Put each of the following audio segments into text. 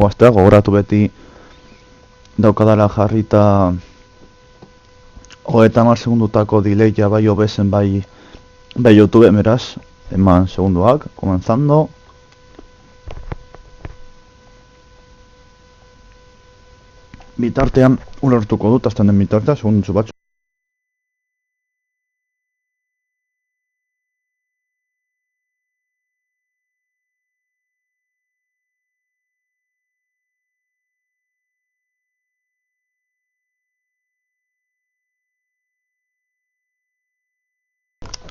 guaztea, gogoratu beti daukadala jarrita 30 segundutako delaya bai OBSen bai YouTube, beraz, eman segunduak, comenzando. Bitartean, ulertuko dut, azten den bitartean, segundutxu batzu.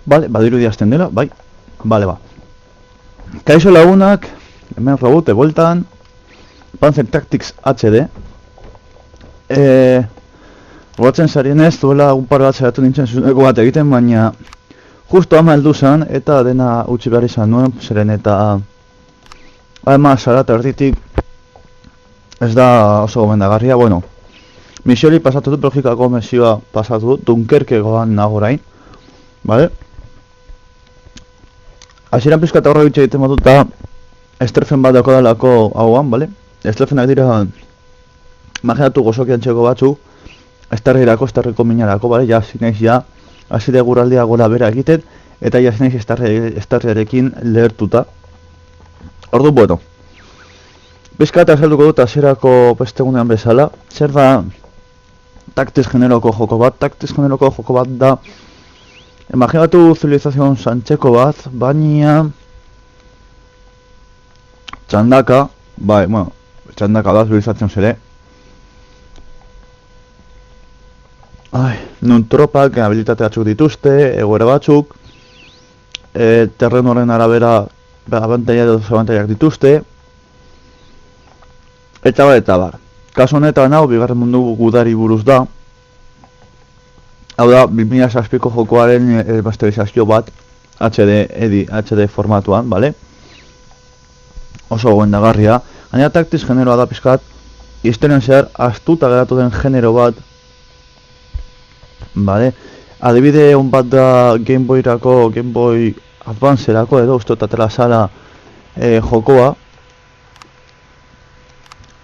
Bale, badirudi azten dela, bai, bale ba. Kaixo lagunak, hemen robote bueltan, Panzer Tactics HD. Gogatzen zarien ez, duela un par bat zeratu nintzen zuzuneko bat egiten, baina justo ama heldu zen, eta dena utzi behar izan nuen, zeren eta ama zara eta erditik ez da oso gomendagarria, bueno. Misiori pasatu dut, Belgikako misioa pasatu dut, Dunkerkegoan nagorain, bale? Hasieran pizkat aurra bitxe egiten badut da Estrefen bat dakodalako hauan, bale? Estrefenak dira imaginatu gozoki antxeko batzu estarrirako, estarriko minarako, bale? Ja, zinaiz ja, hasi de guraldia gora bera egiten, eta ja zinaiz estarriarekin lehertuta. Ordu, bueno. Pizkat azalduko dut hasierako bestegunean bezala. Zer da Tactics generoko joko bat? Tactics generoko joko bat da imaginatu zivilizazion santxeko bat, baina txandaka, bai, bueno, txandaka da zivilizazion zere. Nun tropak habilitate batzuk dituzte, egoera batzuk, terrenoren arabera abantaila edo desabantaiak dituzte, eta bar. Kasu honetan hau, bigarren mundu gudari buruz da. Hau da, 2006ko jokoaren remasterizazio bat HD formatuan, bale? Oso gomendagarria. Gainera Tactics generoa da pizkat, historian zehar astuta geratu den genero bat, bale? Adibide hon bat da Game Boyrako, Game Boy Advancerako edo uste atera zala jokoa,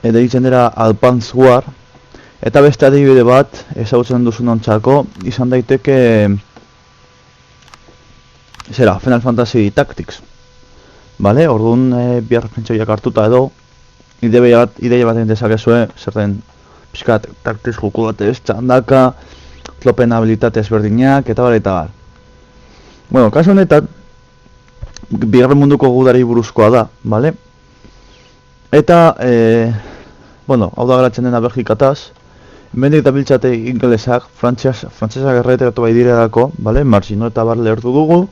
deitzen dira Advance War, eta beste adibide bat, ezagutzen duzun ontzako, izan daiteke Final Fantasy Tactics. Bale, orduan bihar pentsoiak hartuta edo ideia bat egin dezakezue, zer den pixkat Tactics joko bat ez, txandaka, klopen habilitate ezberdinak, eta bar. Bueno, kasu honetan, bigarren munduko gudari buruzkoa da, bale? Eta, bueno, hau da garatzen dena Belgikataz, hemendik dabiltzate ingelesak, frantsesak erreteratu bai direlako, bale? Marxino eta bar lehertu dugu,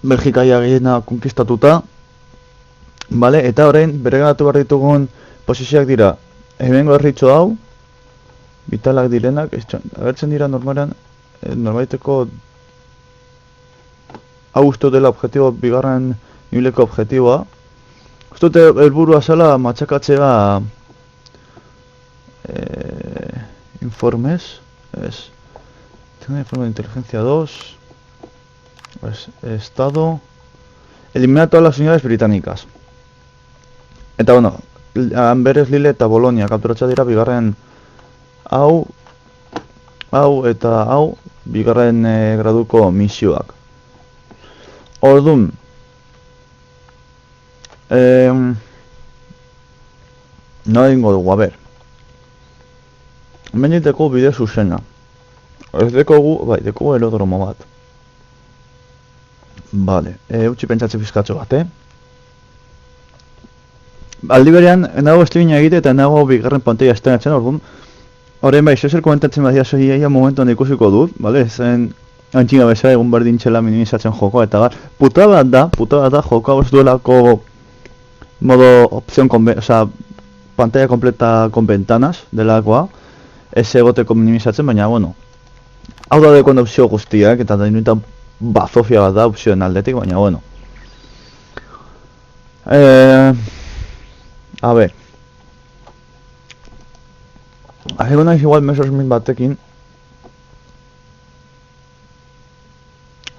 Belgikaia gehiena konkistatuta, bale? Eta orain, bereganatu behar ditugun posizioak dira, hemengo herritxo hau, vitalak direnak, agertzen dira norbaiteko hau uste dela objektibo, bigarren nibleko objektiboa. Uste dute helburua zela matxakatzea informes, tengo informe de inteligencia 2, estado, eliminar todas las unidades británicas. Eta bueno, Amberes, Lille eta Bolonia kapturatza dira bigarren hau eta hau bigarren graduko misioak. Orduan, nola egingo dugu, a ber. Hemen diteko bide zuzena. Ez dekogu, bai, dekogu aerodromo bat. Bale, utzi pentsatze fiskatxo bat, Aldi berean, nago streamina egite eta nago bigarren pantalla estrenatzen, orduan. Horren bai, zer komentatzen badia zoia momentuan ikusiko dut, bale? Zen antxinga bezala egun berdin txela minimizatzen joko eta bar. Puta bat da joko hau ez duelako modo opción, pantalla completa con ventanas delakoa. Ez egoteko minimizatzen, baina, bueno. Hau da dekon opzio guztiak, eta da inuitan bazofia bat da opzioen aldetik, baina, bueno. A ver. Hageko naiz igual Messerschmitt batekin.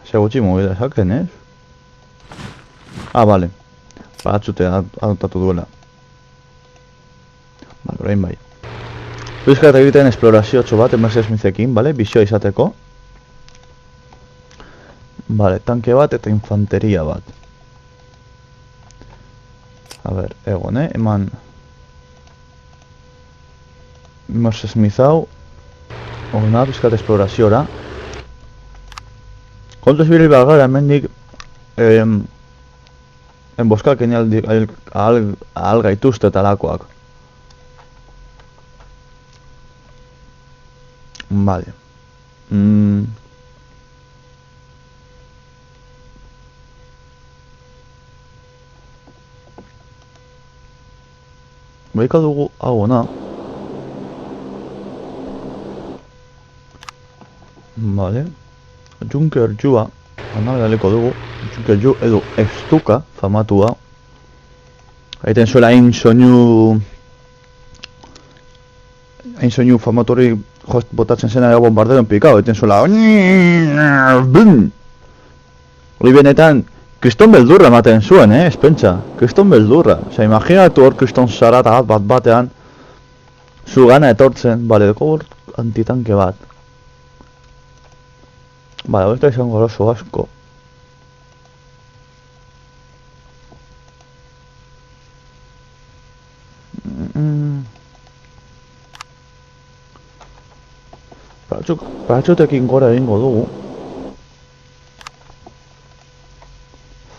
Ze gutxi mugi dezaken, ez? Bale. Batzute adoptatu duela. Bale, orain bai. Bizkat egiten esploraziotxo bat Emerson Smithekin, bale? Bizioa izateko. Bale, tanke bat eta infanteria bat. A ber, egon, eman... Emerson Smith hau... Ona, bizkat esploraziora. Kontuz biri balgara, hemendik... Enboskak ahal gaituzte talakoak. Vale. Baika dugu hau ona. Vale. Junker Jua. Ona bedaliko dugu. Junker Ju edo Estuka famatua. Aiten zuela hain soinu famatori jost botatzen zena ega bombarderoen pikao. Aiten zuela BUM! Hori benetan kriston beldurra ematen zuen, espentsa. Kriston beldurra. Osa, imaginatu hor kriston zarata bat batean zu gana etortzen. Bale, deko hor antitanke bat. Bale, hori izango goroso asko. Paratxotekin gora egingo dugu.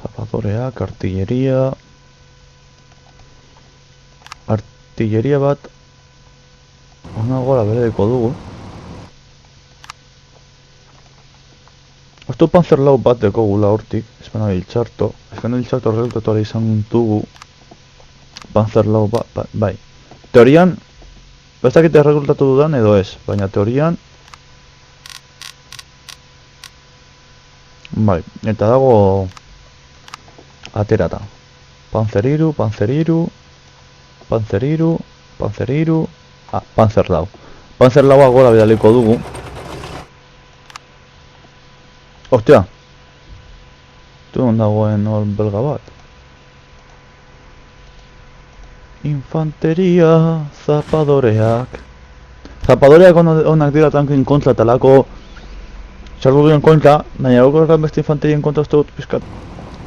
Zapadoreak, artilleria bat ona gora beredeko dugu. Ostu panzer lau bat deko gula hortik, espana biltxarto. Espana biltxarto resultatuara izan dugu panzer lau bat, bai. Teorian, bestakite resultatu dudan edo ez, baina teorian bai, eta dago aterata. Panzeriru, panzer lau. Panzer laua gora bidaliko dugu. Ostia! Tuon dagoen hor belga bat. Infanteria, zapadoreak. Zapadoreak onak dira tanken kontra talako txarruduen kontra, baina gauko beste infanterien kontra uste dut pizkat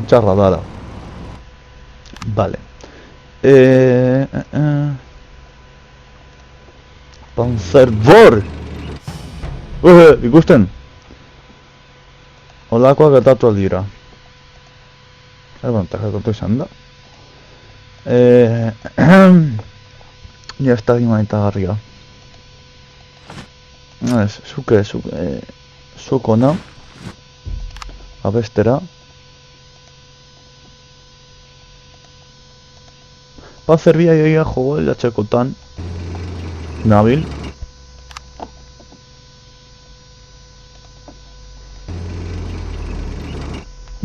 txarra dara. Vale. Panzerbor! Ikusten? Olakoak gertatu aldira. Eta gertatu izan da. Ja ez da humanitagarria. Ez, zuko na. Abestera. Panzerbia egia jogo edatxekotan. Nabil.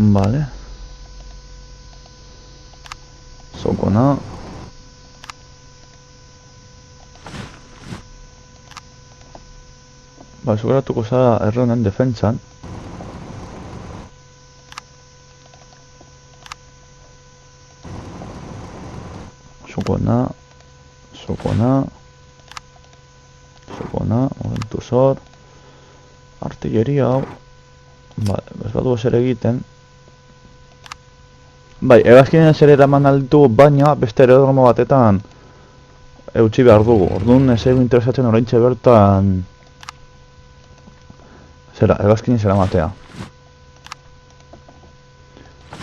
Vale. Sokona. Ba, zugeratuko zara erronen defentsan. Sokona, momentu zor. Artilleria hau. Bai, ez badu zer egiten. Bai, egazkinen zer eraman altu baina beste aerodromo batetan eutxi behar dugu. Orduan ez egu interesatzen oraintxe bertan zera, egazkinen zera matea.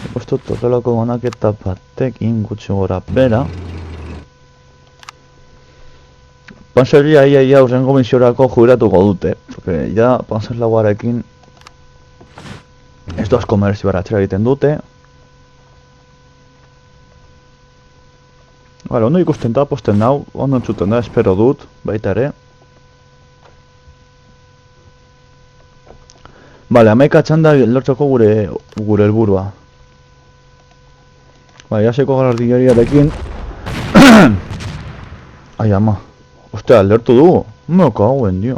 Epostu totelako gonaketa batekin gutxi gora bera. Panzeria ia urrengo misiorako jubilatuko dute. Porque ja panzer lauarekin ez doaz komerzi baratzera egiten dute. Vale, ondo ikusten da, posten nau, ondo entzuten da, espero dut, baita ere. Vale, 11 txanda lortzeko gure helburua. Vale, jaseko gara artilleriarekin. Ai, ama. Ostia, lertu dugu. Me cago, tío.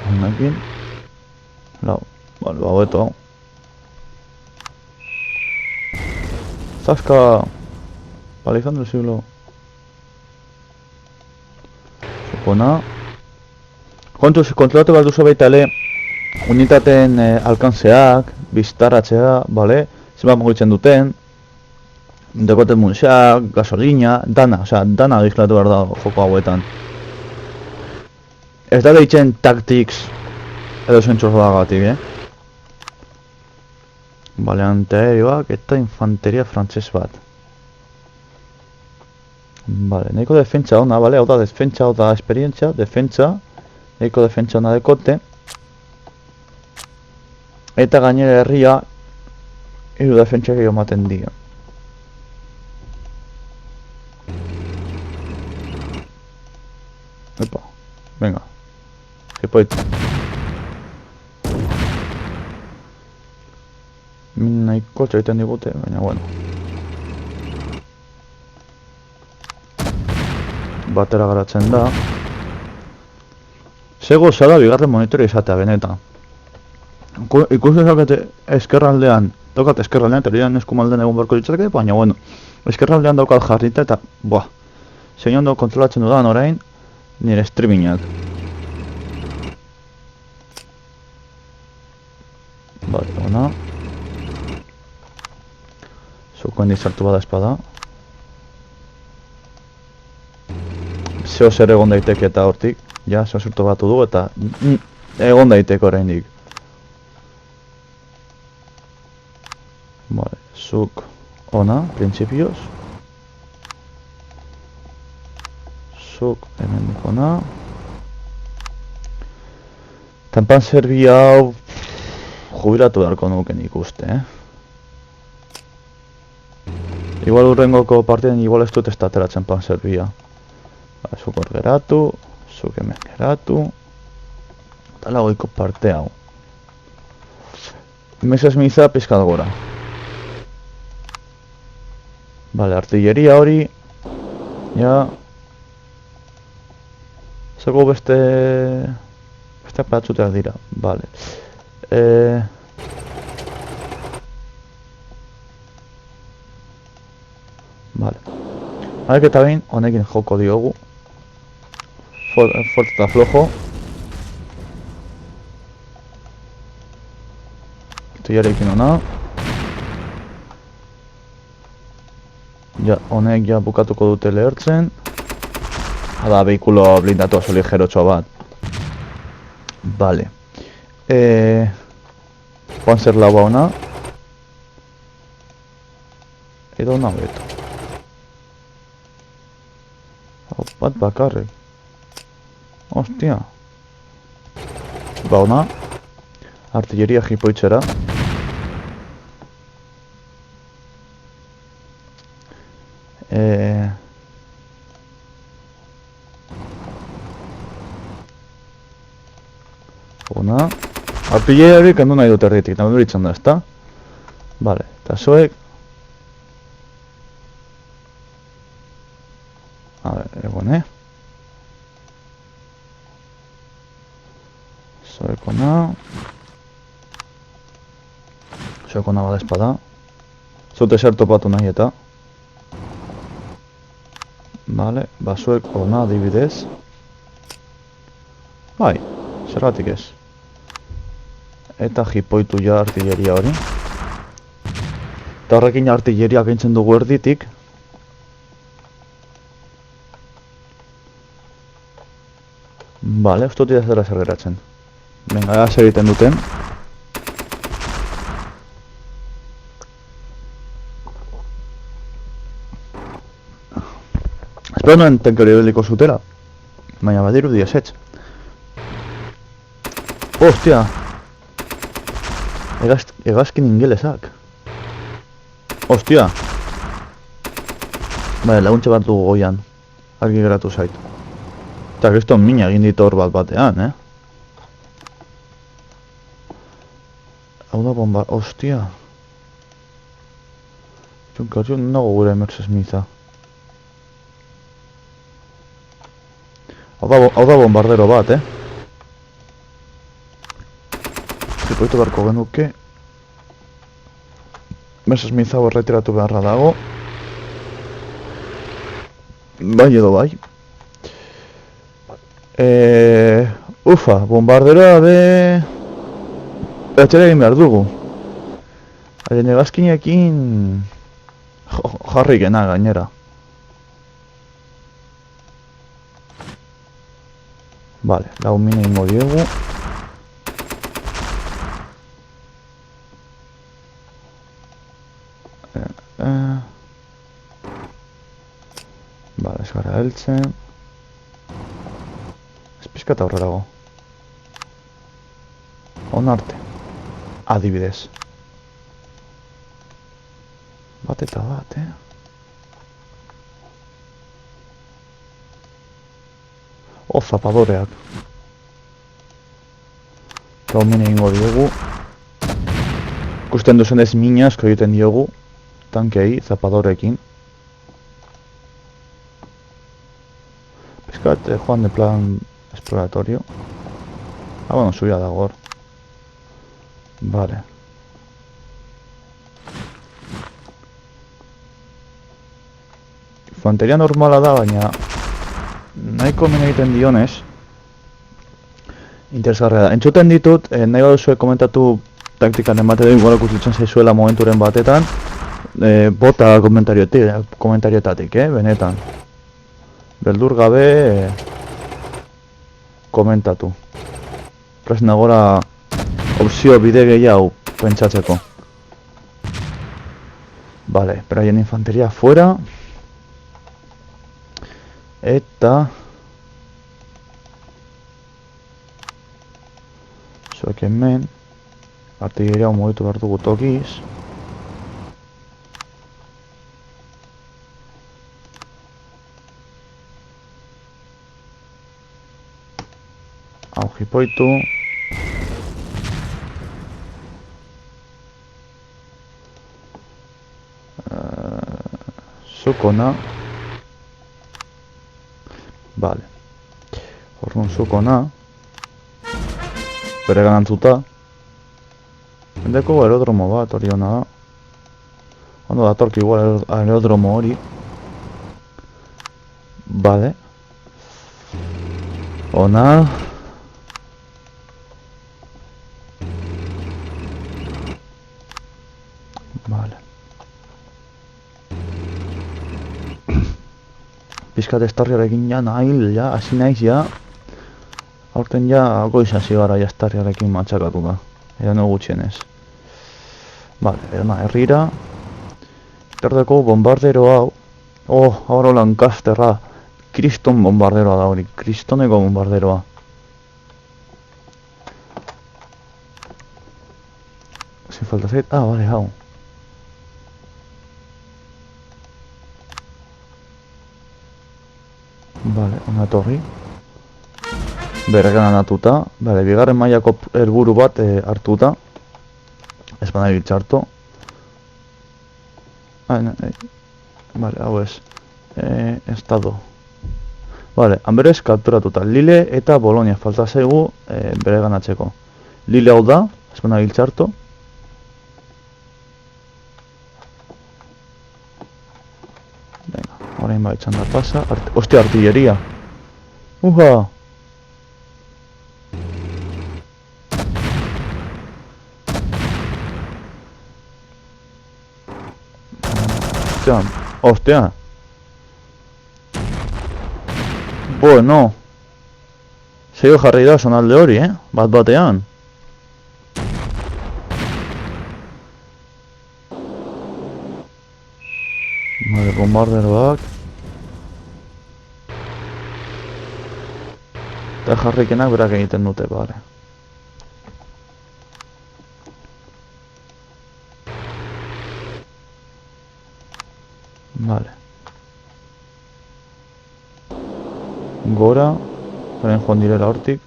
Honekin. Lau. Vale, hau eto. Zasca. Palizando el siglo. Supona. Kontrolatu behar duzu baita ere unitateen alkanzeak, biztaratzea, bale? Zenbat mugitzen duten, dekoten munxak, gasolina, dana, osea, dana bizklatu behar da joko hauetan. Ez da deitzen tactics edo zentzorroagatik, Bale, antiaerioak eta infanteria frantses bat. Bale, nahiko defentsa ona, bale? Hau da defentsa, hau da esperientzia, defentsa. Nahiko defentsa ona dekote. Eta gainera herria hiru defentsa gehiago ematen dio. Epa, venga. Hipoit. Min nahiko txaiten digute, baina bueno. Batera garatzen da. Sego zara bigarren monitore izatea, benetan. Ikusi zakete eskerraldean, daukat eskerraldean, teorian eskumaldean egun barko ditzateke, baina bueno. Eskerraldean daukat jarrita eta, buah. Zein ondo kontrolatzen dudan orain, nire streamingak. Bale, ona. Zukoen dizartu bada espada. Zeo zer egon daiteke eta hortik. Ja, zeo zertu batu du eta egon daiteke oraindik. Vale, zuk ona, principios. Zuk hemendik ona. Tampan serbi hau jubilatu beharko nuken ikuste, Igual urrengoko partiden igual ez dut ez da ateratzen panserbia. Zuk hor geratu, zuk hemen geratu. Eta lagoiko parte hau. Meses miza pizkat gora. Bale, artilleria hori. Ja. Zego beste batzuteak dira. Bale. Vale. Ahora que también honekin joko diogu. Fuerte eta flojo. Artilleriarekin ona. Ja, honek ja bukatuko dute lehertzen. Hala, behikulo blindatu oso ligerotxo bat. Vale. Panzer laua ona. Edo ona beto. Bat bakarrik. Ostia. Ba ona. Artilleria jipoitzera. Ona. Artilleria hori kendu nahi dut erditik, nahi duritzen da, ezta? Vale, eta zuek. A ver, egon, Zuek ona. Zuek ona bada espada. Zute zer topatu nahi eta. Vale, zuek ona adibidez. Bai, zergatik ez. Eta jipoitu ja artilleria hori. Eta horrekin artilleria gaintzen dugu erditik. Vale, ez dut idazera zer geratzen. Venga, zer egiten duten. Espero noen tenkeri beliko zutela. Baina badiru diesetx. Ostia! Egazkin ingelesak. Ostia! Bale, laguntxe bat dugu goian. Argi geratu zait. Eta kriston mina egin ditu hor bat batean, Hau da bomba... Ostia! Txunkatzio nago gure emertz esmiza. Hau da bombardero bat, Zipoitu beharko genuke. Messerschmitt hau erretiratu beharra dago. Bai edo bai. Ufa, bombarderoa be... Etxera egin behar dugu. Haien egazkinekin... Jarrikena gainera. Vale, lau mine ingo diegu. Vale, ez gara heltzen. Ez pizkat aurrerago. Onarte. Adibidez. Bat eta bat, zapadoreak. Gaumine egingo diogu. Ikusten duzen ez mina asko egiten diogu. Tankei, zapadorekin. Pizkat, joan de plan exploratorio. Bueno, subia dago hor. Vale. Infanteria normala da, baina nahiko min egiten dionez interesgarria da. Entzuten ditut, nahi baduzue komentatu taktikan emate dugu igual ikusten zaizuela momenturen batetan, bota komentarioetatik, benetan. Beldur gabe komentatu. Prest nagora opzio bide gehiago pentsatzeko. Vale, beraien infanteria fuera. Eta... Zuek hemen... Artilleria mugitu behar dugu tokiz. Hau jipoitu. Zukona. Vale. Orduan zukona. Bere ganantzuta. Mendeko aerodromo bat hori hona da. Ondo datorki igual aerodromo hori. Vale. Ona. Vale. Pizkat estarriarekin ja nahil, ja, hasi naiz ja. Aurten ja goiz hasi gara ja estarriarekin matxakatu da. Edo no gutxienez. Vale, erna herrira. Terdeko bombardero hau. Oh, ahora Lancasterra. Kriston bombarderoa da hori, kristoneko bombarderoa. Sin falta zait, vale, hau. Vale, ona torri. Bere ganatuta. Vale, bigarren mailako helburu bat hartuta. Ez bana txarto. Vale, hau ez. Estado. Vale, Amberes kapturatuta. Lille eta Bologna falta zaigu bere ganatzeko. Lille hau da, ez bana txarto. Venga, orain bai txanda pasa. Hostia, artilleria. Uha! Hostia. Bueno. Seio jarri da zonalde hori, bat batean. Vale, bombarderoak. Eta jarrikenak berak egiten dute, bale. Vale. Gora. Baren joan direla hortik.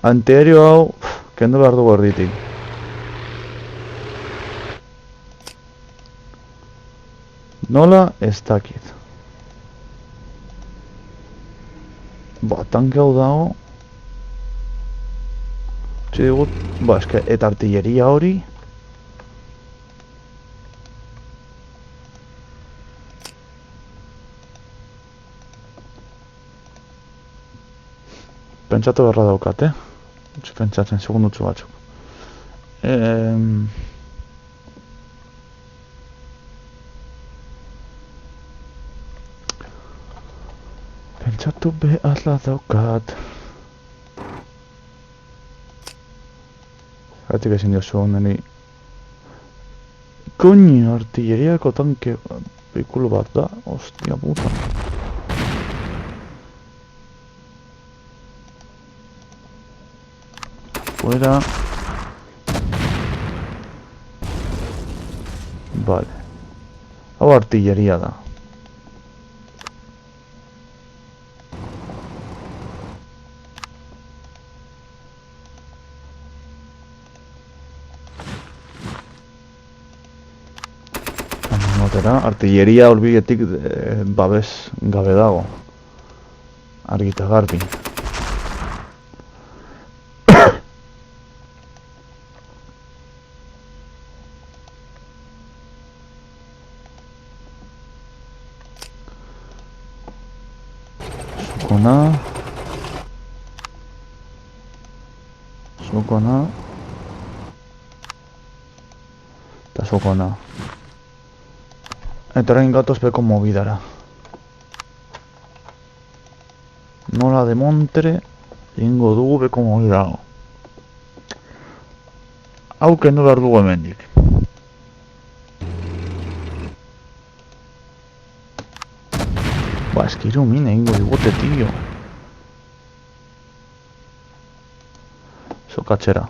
Antiaereo hau, kendu behar dugu erditik. Nola ez dakit. Tanke hau dago. Utsi digut, eske, eta artilleria hori... Pentsatu beharra daukat, Utsi pentsatzen, segundutxu batzuk. Pentsatu beharra daukat. Gatik ezin diozu honeni. Coño, artilleriako tanke vehikulo bat da, hostia puta. Fuera. Vale. Hau artilleria da. Artilleria olbidetik babes gabe dago. Argi eta garbi. Sukona. Eta sukona. Eta orain gatoz beko movidara. Nola de montere, ingo dugu beko movidara. Hau kendu behar dugu hemendik. Eski irumine ingo digute, tio. Sokatzera.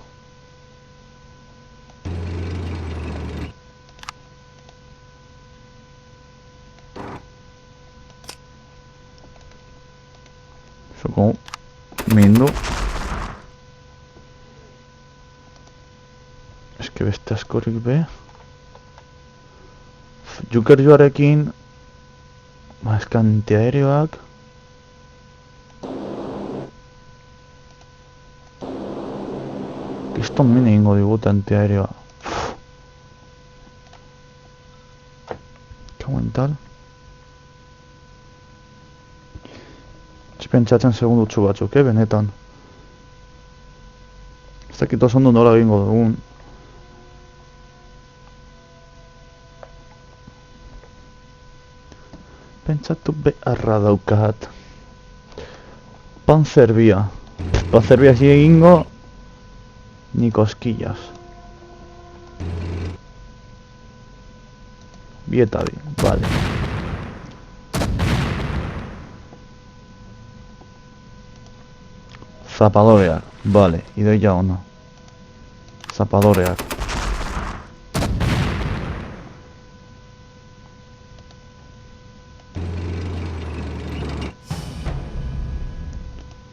Mindu. Eske beste askorik be. Juker joarekin. Eske antiaereoak. Kiston mine ingo digut antiaereoa. Kauen tal. Pentsatzen segundutxu batzuk, benetan. Ez dakit oso ondo nola egingo dugun. Pentsatu beharra daukat. Panzerbia. Panzerbia zi egingo. Ni koskillas. Bi eta bi, vale. Zapadoreak, vale, ideia ona. Zapadoreak.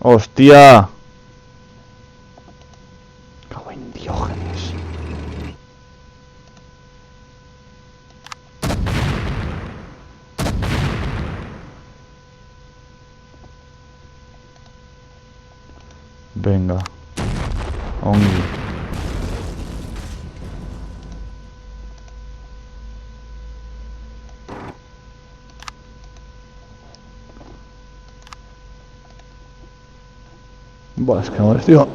Hostia! Cago en Diógenes. Venga. Ongi. Es que no les digo.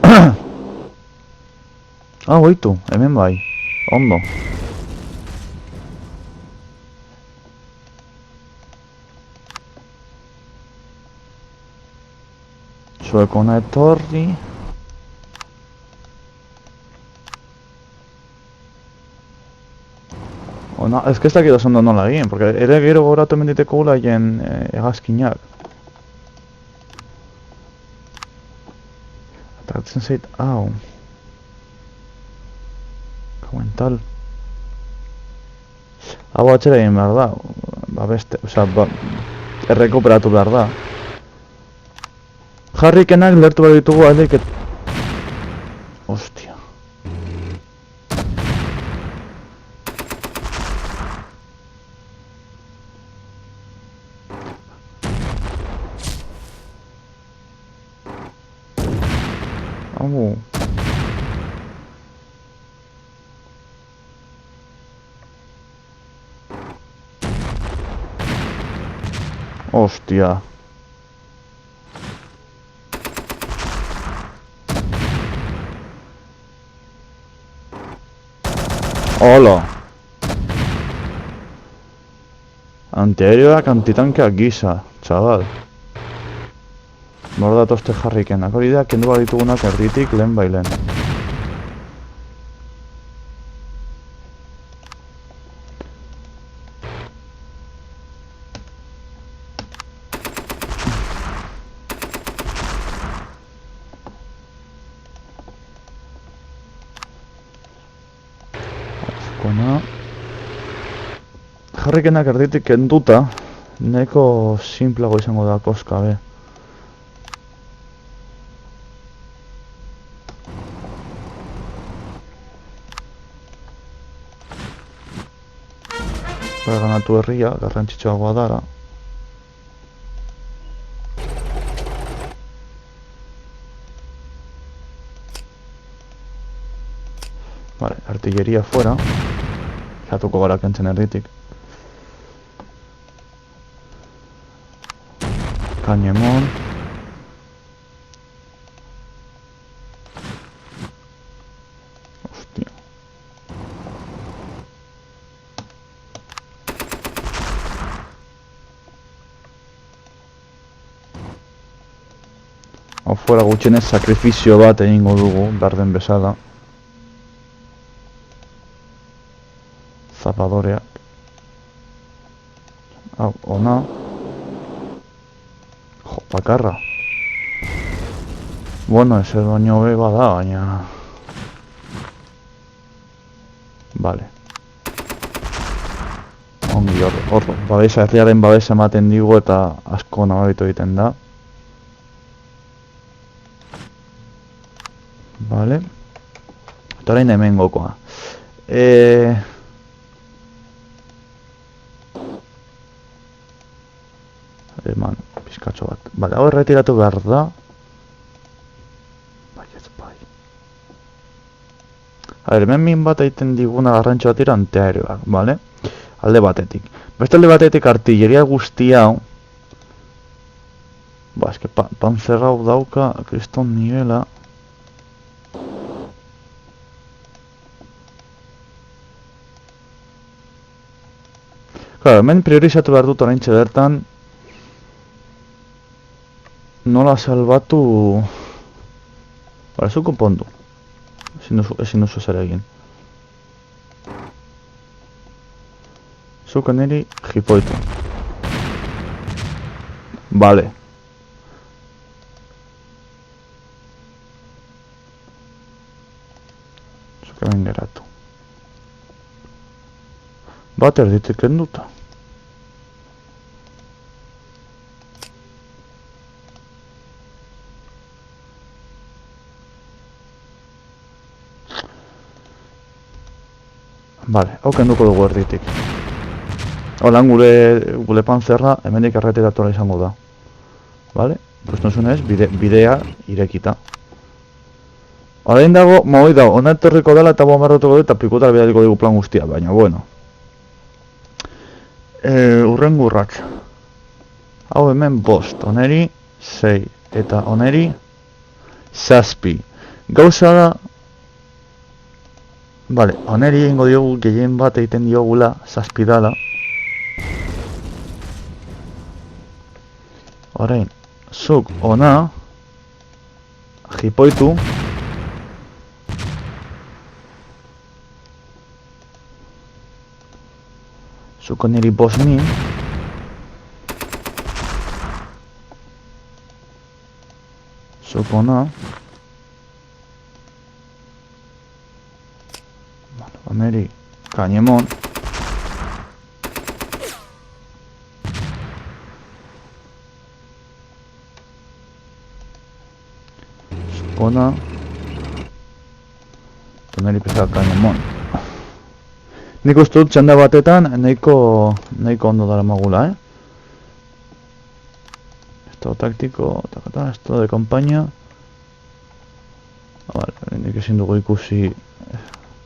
Oitu, hemen bai. Ondo. Zuekona etorri. Ona, ez que ez dakit oso ondo nola egin, porque ere gero goratu hemen diteko gula hien hegazkinak. Atratzen zait, hau. Kauen tal. Hau atxera egin behar da. Ba beste, errekuperatu behar da. Jarrikenak lertu behar ditugu aldeik Hostia. Hau. Hostia. Hola. Antiaeroak antitankeak gisa, chaval. Nor datozte jarrikenak, hori da, kendu baditugunak erditik lehen bailen. Kona. Jarrikenak erditik kenduta, neko simplago izango da koska, be. Ganatu herria, garrantzitsuagoa dara. Vale, artilleria fuera. Jatuko gara kentzen erditik. Cañemón. Hostia. Hau fuera gutxenez sakrifizio bat egingo dugu, darden bezala. Zapadoreak. Hau, ona. Jo, bakarra. Bueno, ese baino be bada, baina... Vale. Ongi hor, babesa, herriaren babesa ematen digu eta asko nabaritu egiten da. Vale. Eta orain hemen gokoa. Eman, pizkatxo bat. Bale, hau erretiratu behar da. Bai, ez bai. A ver, hemen min bat egiten diguna garrantxo bat antiaeroak, bale? Alde batetik. Beste alde batetik artilleria guzti hau. Ba, eske panzer hau dauka, kriston nivela. Claro, hemen priorizatu behar dut oraintxe bertan. Nola salbatu... Bara, zu konpondu. Ezin duzu zer egin. Zuko niri jipoitu. Vale. Zuko hemen geratu. Bat erditik kenduta. Vale, hau kenduko dugu erditik. Holan gure panzerra hemendik erretiratua izango da. Vale? Guztunzunez, bidea irekita. Orain dago, mahoi dago, hona etorriko dela eta bombarratuko du eta pikutara bidaliko dugu plan guztia, baina bueno. Urrengo urratsa. Hau hemen bost, oneri 6 eta oneri 7. Gauza da... Vale, oneri egingo diogu gehien bat egiten diogula 7 dala. Orain, zuk ona jipoitu. Zuko niri 5.000. Zuko ona. Oneri Cañemón. Ona. Oneri pizka Cañemón. Nik uste dut txanda batetan nahiko ondo dara magula, Estado táctico, estado de campaña. Vale, nik ezin dugu ikusi.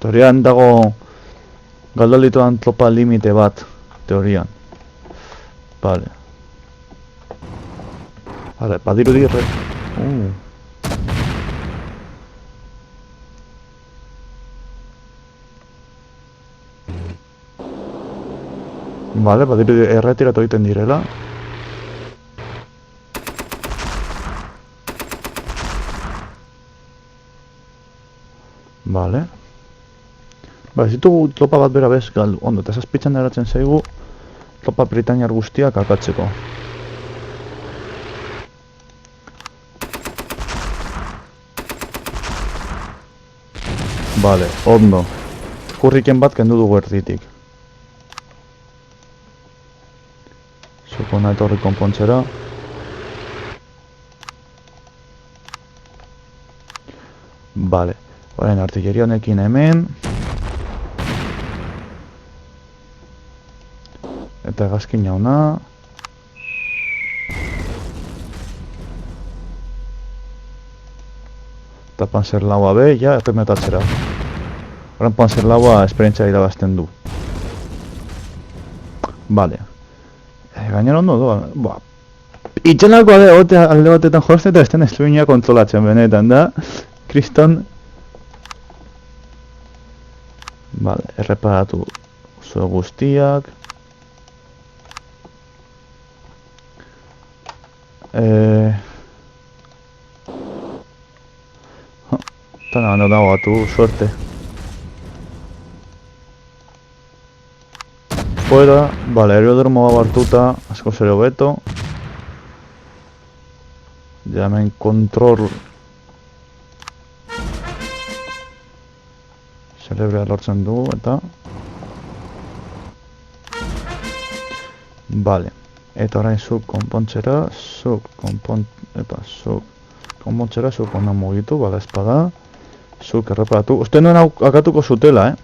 Teorian dago galdolituan tropa limite bat, teorian. Vale. Vale, badirudi erre... Vale, badirudi erretiratu egiten direla. Vale. Ba, ez ditugu tropa bat bera bez galdu. Ondo, eta zazpitzan eratzen zaigu tropa britainiar guztiak akatzeko. Vale, ondo. Kurriken bat kendu dugu erditik. Zuko nahi torri konpontzera. Vale. Orain artilleria honekin hemen. Eta hegazkin jauna. Eta Panzer laua be, ja, erremetatzera. Orain Panzer laua esperientzia irabazten du. Vale. Gainera ondo doa. Ba. Itxenako alde batetan jozte eta esten estuina kontrolatzen benetan da. Kriston. Vale, erreparatu zuen guztiak. Tana no dago batu, suerte. Fuera, vale, aerodromo hartuta, asko zer hobeto. Ja hemen kontrol zerebrea lortzen dugu eta vale. Eta orain zuk konpontzera, zuk konpontzera, zuk ona mugitu, bala espada. Zuk erreparatu. Uste nuen akatuko zutela,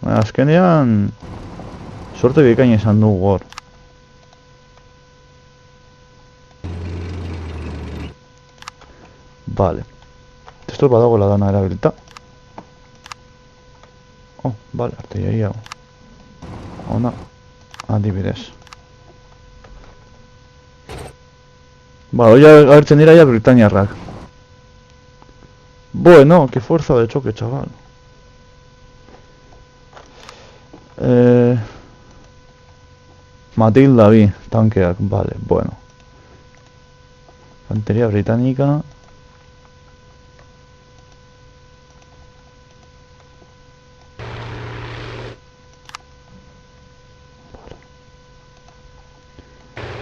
azkenean sorte bikain izan dugu hor. Vale. Testo badago la dana erabilita. Oh, vale, artilleria. Ona, adibidez. Vale, hoy agertzen dira ya britainiarrak. Bueno, qué fuerza de choque, chaval. Matilda vi, tankeak, vale, bueno. Infantería británica. Vale.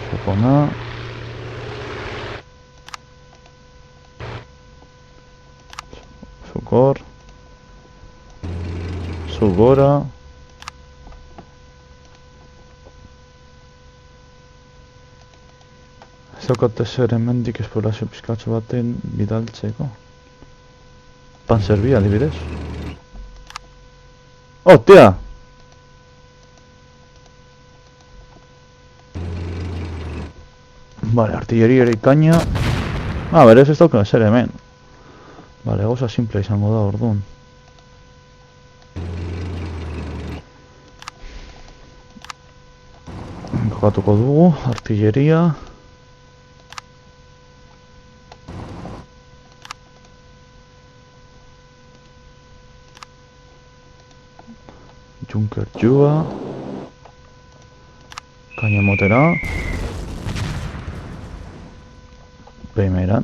Supona. Sugor. Sugora. Zaukate zer hemendik esplorazio pizkatxo baten bidaltzeko. Panzer bi adibidez. Oh, tia! Vale, artilleria erikaina. Berez ez dauken zer hemen. Vale, goza simple izango da orduan. Kokatuko dugu, artilleria. Junker Jua. Kaina motera. Primeran.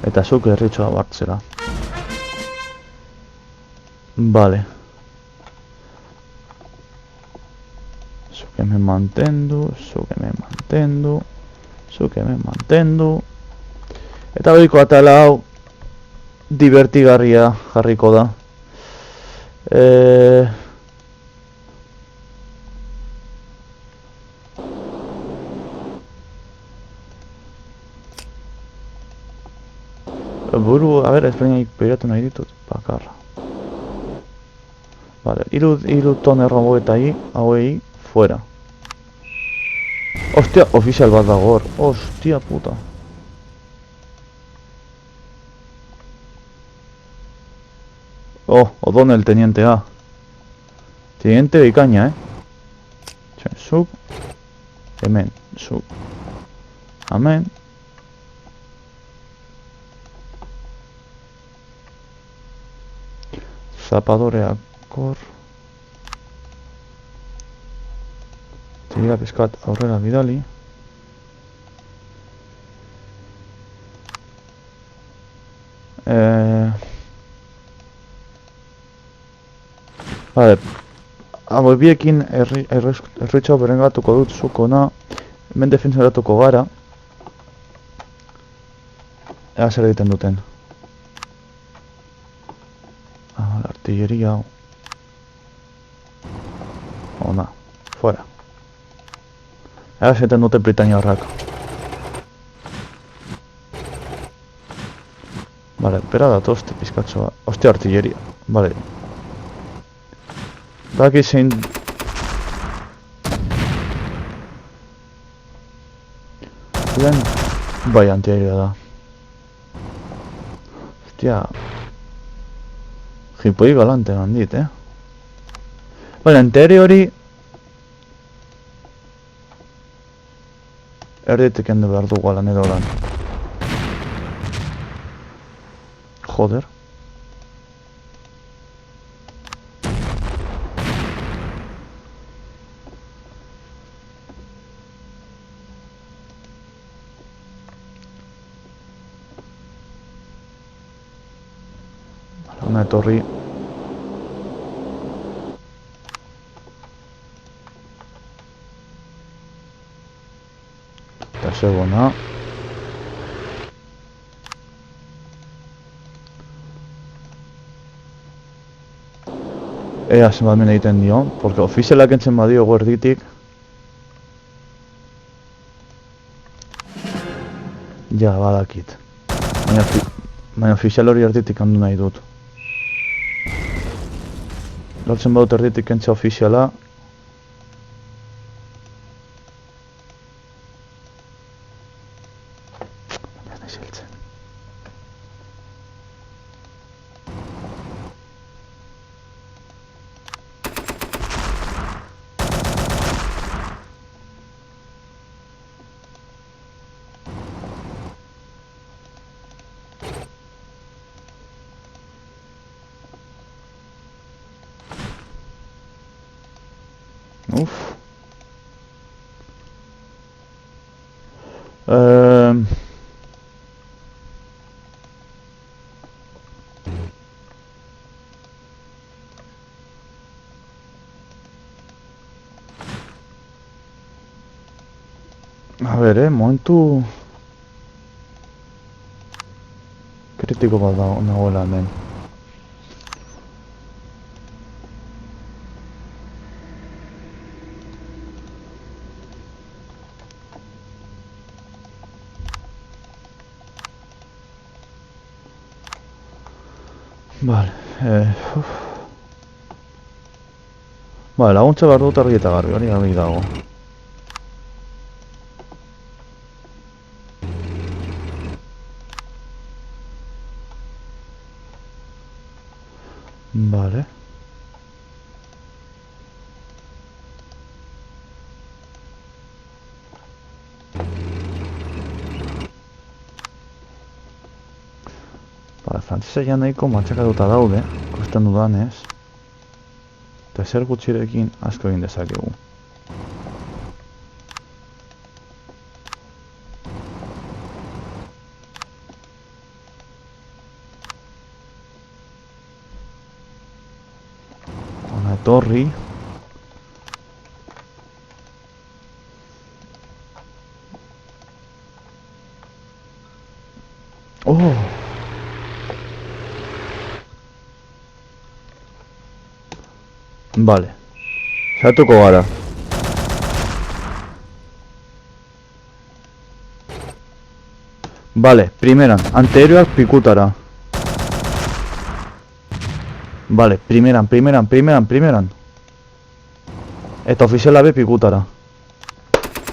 Eta zuk erritxoa bartzera. Vale. Zuk hemen mantendu, zuk hemen mantendu, zuk hemen mantendu. Eta goiko atala hau divertigarria jarriko da. Buru, a ver, ezberdinak begiratu nahi ditut, bakarra. Vale, hiru tone robo eta hauei, fuera. Ostia, ofizial bat dago hor, ostia puta. Oh, O'Donnell, teniente A. Teniente bikaina, Zuk. Hemen, zuk. Amen. Zapadoreak hor. Tira pizkat aurrera bidali. Vale. Hau biekin erritxo berengatuko dut zuko na. Hemen defentzaratuko gara. Ea zer egiten duten. La artilleria hau. Ona, fuera. Ea zer egiten duten Britania horrak. Vale, bera datoste pizkatzoa. Ostia, artilleria. Vale. Daki zein... Ziren... Bai, antiaerea da. Ostia... Jipoi galante handit, Vale, antiaereo hori... Erditik kendu behar dugu alan edo lan. Joder. Una etorri. Eta segona. Ea zenbat men egiten dio, porque ofizialak entzen badio guerditik. Ja, badakit. Baina ofizial hori erditik handu nahi dut. Lortzen badut erditik entza ofiziala. Baina nahi zeltzen. Uf. A ver, momentu... Kritiko bat nagoela hemen. Vale, Vale, laguntza behar dut argi eta garbi, hori garbi dago. Vale. Vale, frantzesa ja nahiko matxakatuta daude, ikusten dudanez. Eta zer gutxirekin asko egin dezakegu. Ona etorri. Oh! Vale. Satuko gara. Vale, primeran, anterioak pikutara. Vale, primeran. Eta ofiziala be pikutara.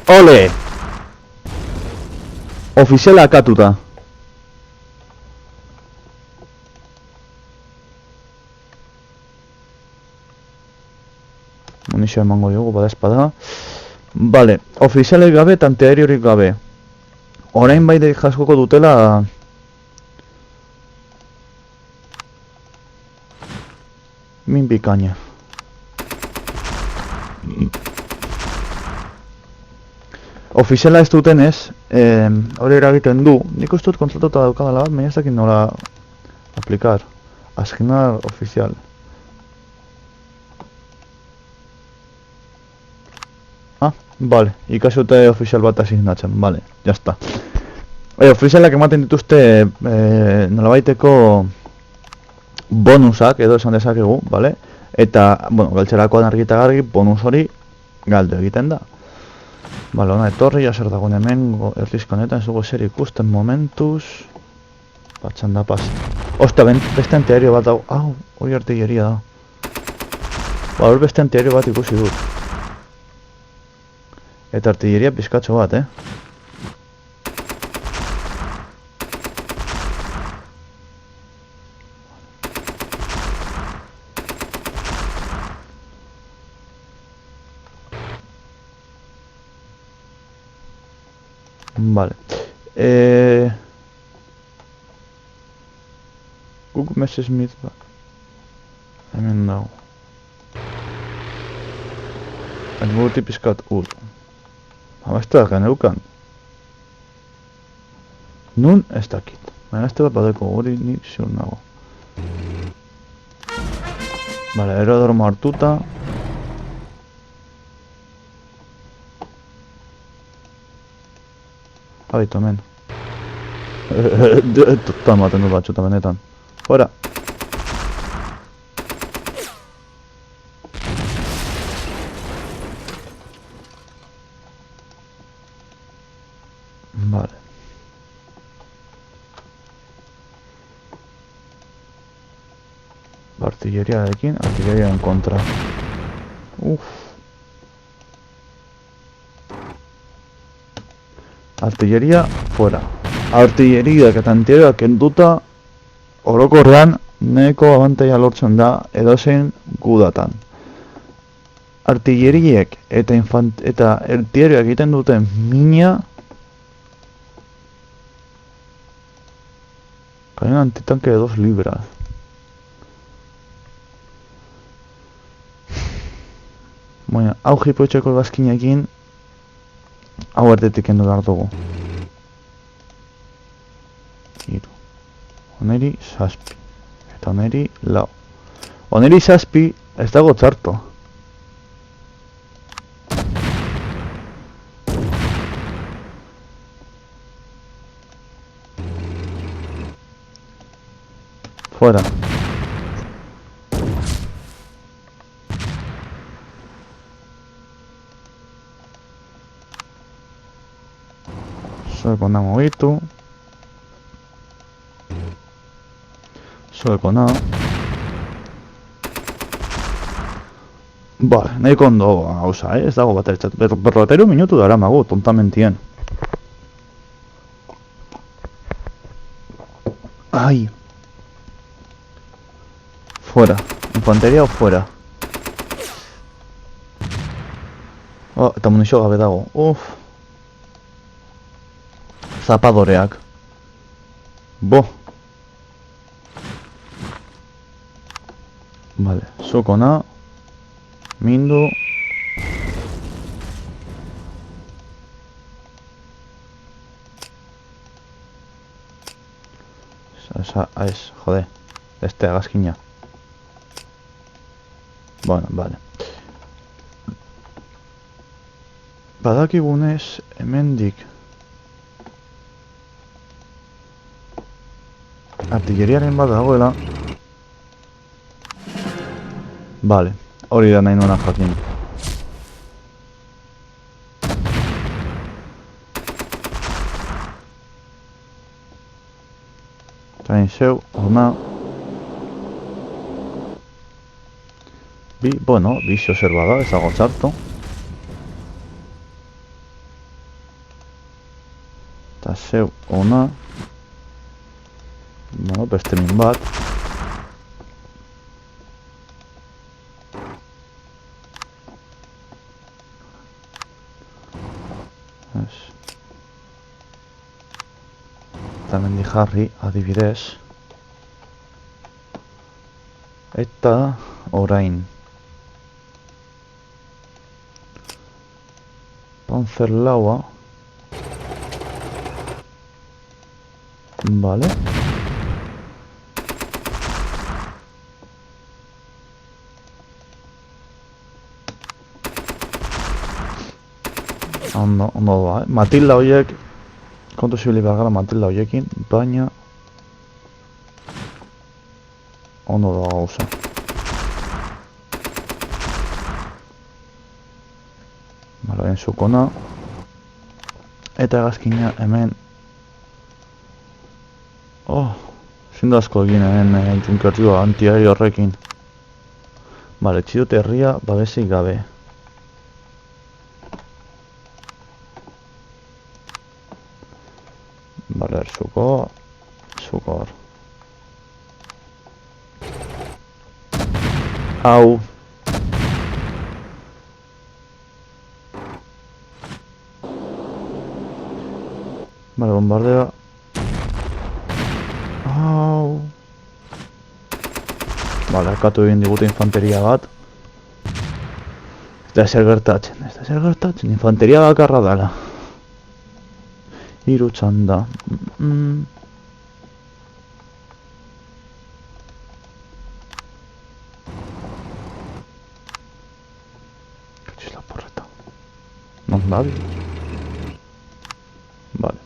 Ole! Ofiziala akatuta. Munizioa emango diogu, bada espada. Vale, ofizialek gabe eta antiaeriorik gabe. Orain bai jaskoko dutela min bikaina. Ofiziala ez dutenez, hori eragiten du, nik uste dut kontratuta daukadala bat, baina ez dakit nola aplikar. Asignar ofizial. Ah, vale, ikasiote ofizial bat asignatzen, vale, jazta. Ofizialak ematen dituzte nolabaiteko bonusak edo esan dezakegu, vale? Eta, bueno, galtzerakoan argita gargi, bonus hori galdu egiten da. Bale, ona etorri, zer dagoen hemen, erdizko honetan, ez dugu zer ikusten momentuz. Batxan da pas. Ostia, beste antiario bat dago, hau, hori artilleria da. Ba, hor beste antiario bat ikusi dut. Eta artilleria pizkatxo bat, Vale. Guk Messerschmitt bat. Hemen dago. Helburutik pizkat Abestu da geneukan. Nun ez dakit. Baina ez bat badeko hori ni ziur nago. Vale, aerodromo hartuta. Habitu hemen. Total maten dut batxuta benetan. Fuera! Vale. Artilleriarekin, artilleriaren kontra. Artilleria fuera. Artilleriak eta antiaerioak kenduta orokorrean nahiko abantaila lortzen da edozein gudatan. Artilleriek eta artilleriak egiten duten mina cañón antitanque de 2 libras. Baina, hau jipoetxeko gazkinekin hau erdetik kendu behar dugu. Hiru. Oneri zazpi. Eta oneri lau. Oneri zazpi ez dago txarto. Fuera. Zuek ona mugitu. Zuek ona. Vale, nahiko ondo gauza, ez dago bat ertzat. Berroteru minutu dara magu, tontamentien. Ai. Fuera. Infanteria o fuera. Oh, eta munizio gabe dago. Zapadoreak. Bo. Vale, zuk ona. Mindu. Ez, jode. Este agazkina. Bueno, vale. Badakigunez, hemendik artilleriaren bat dagoela. Vale, hori da nahi nuena jakin. Train zeu, ona. Bueno, bizio zer bada, ez dago txarto. Eta zeu, ona. Bueno, beste min bat. hemendik jarri, adibidez. Eta orain. Panzer laua. Vale. Ondo doa, Matilda horiek kontu zibili behar gara Matilda horiekin, baina ondo doa gauza. Baloen zukona. Eta egazkina hemen. Oh, zindu asko egin hemen junkertioa antiario horrekin. Bale, txidut herria babesik gabe. Bale, zukor. Hau. Bale, bombardea. Hau. Bale, akatu egin digute infanteria bat. Ez da zer gertatzen, infanteria bakarra dala. Hiru txanda. Katxiz la porreta. Non dabil. Vale.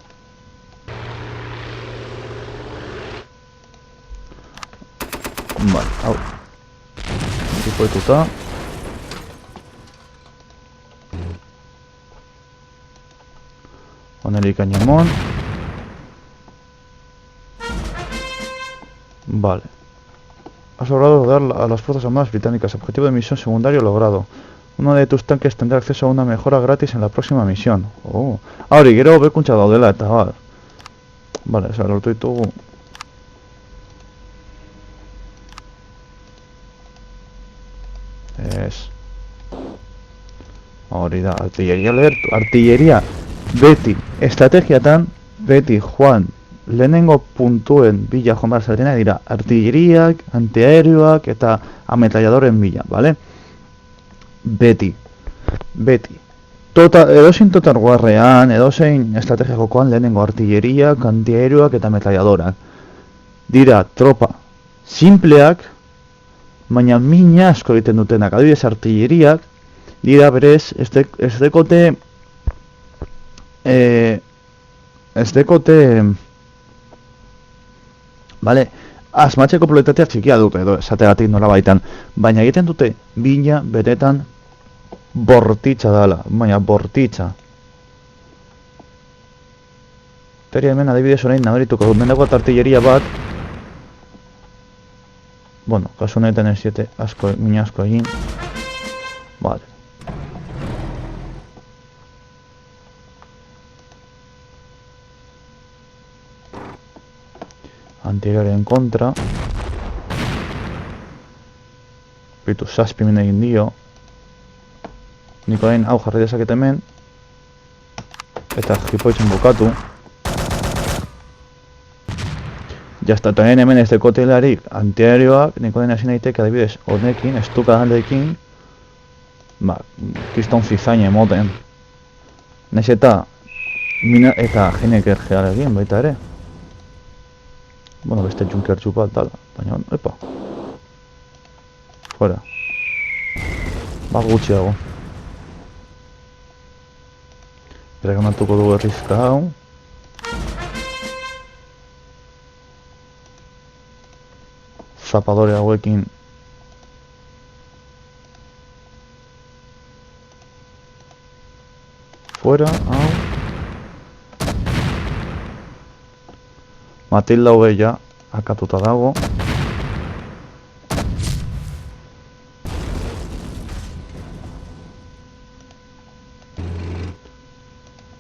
Vale, hau. Tipoetuta. Honelik cañamón. Vale. Has logrado dar a las fuerzas armadas británicas. Objetivo de misión secundario logrado. Uno de tus tanques tendrá acceso a una mejora gratis en la próxima misión. Oh. Ahora, gero bekuntza daudela eta bar. Vale, esa lortu ditugu. Ez. Hori da, artilleria lehertu. Artilleria. Beti, estrategiatan, beti, joan, lehenengo puntuen bila joan behar zarena dira artilleriak, antiaerioak eta ametralladoren bila, bale? Beti. Edozein Total Warrean, edozein estrategia jokoan lehenengo artilleriak, antiaerioak eta ametralladorak. Dira tropa simpleak, baina mina asko egiten dutenak. Adibidez artilleriak, dira berez, ez dekote, bale, asmatzeko probabilitatea txikia dute, edo esategatik nola baitan, baina egiten dute bina beretan bortitza dala, baina bortitza. Teria hemen adibidez orain nabarituko dut, mendako artilleria bat, bueno, kasu honetan ez diete mina asko egin, vale. Antiaerioaren kontra. Bitu, zazpi min egin dio. Nik orain hau jarri dezaket hemen. Eta jipoitzen bukatu. Jazta, eta hemen ez dekotelarik antiaerioak, nik orain hasi nahitek adibidez honekin, estukadalekin, ba, kiston zizaina emoten. Naiz eta mina eta geneker gealegin baita ere. Bueno, beste junkertxu bat dala, baina, epa. Fuera. Bat gutxiago. Pregonatuko dugu errizka hau. Zapadore hauekin. Fuera, hau. Matilda hobeia akatuta dago.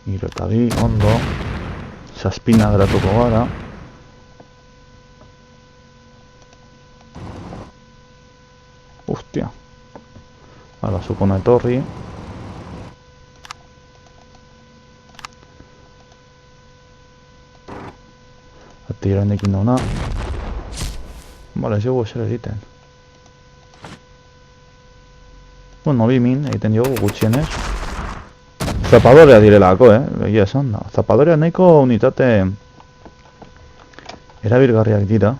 Hiru eta bi, ondo. Zazpina geratuko gara. Hostia. Hala, zukona etorri. eranekin dauna. Bale, ez dugu zer egiten. Bueno, bimin egiten diogu gutxienez. Zapadorea direlako, egia esan da. Zapadorea nahiko unitate erabilgarriak dira.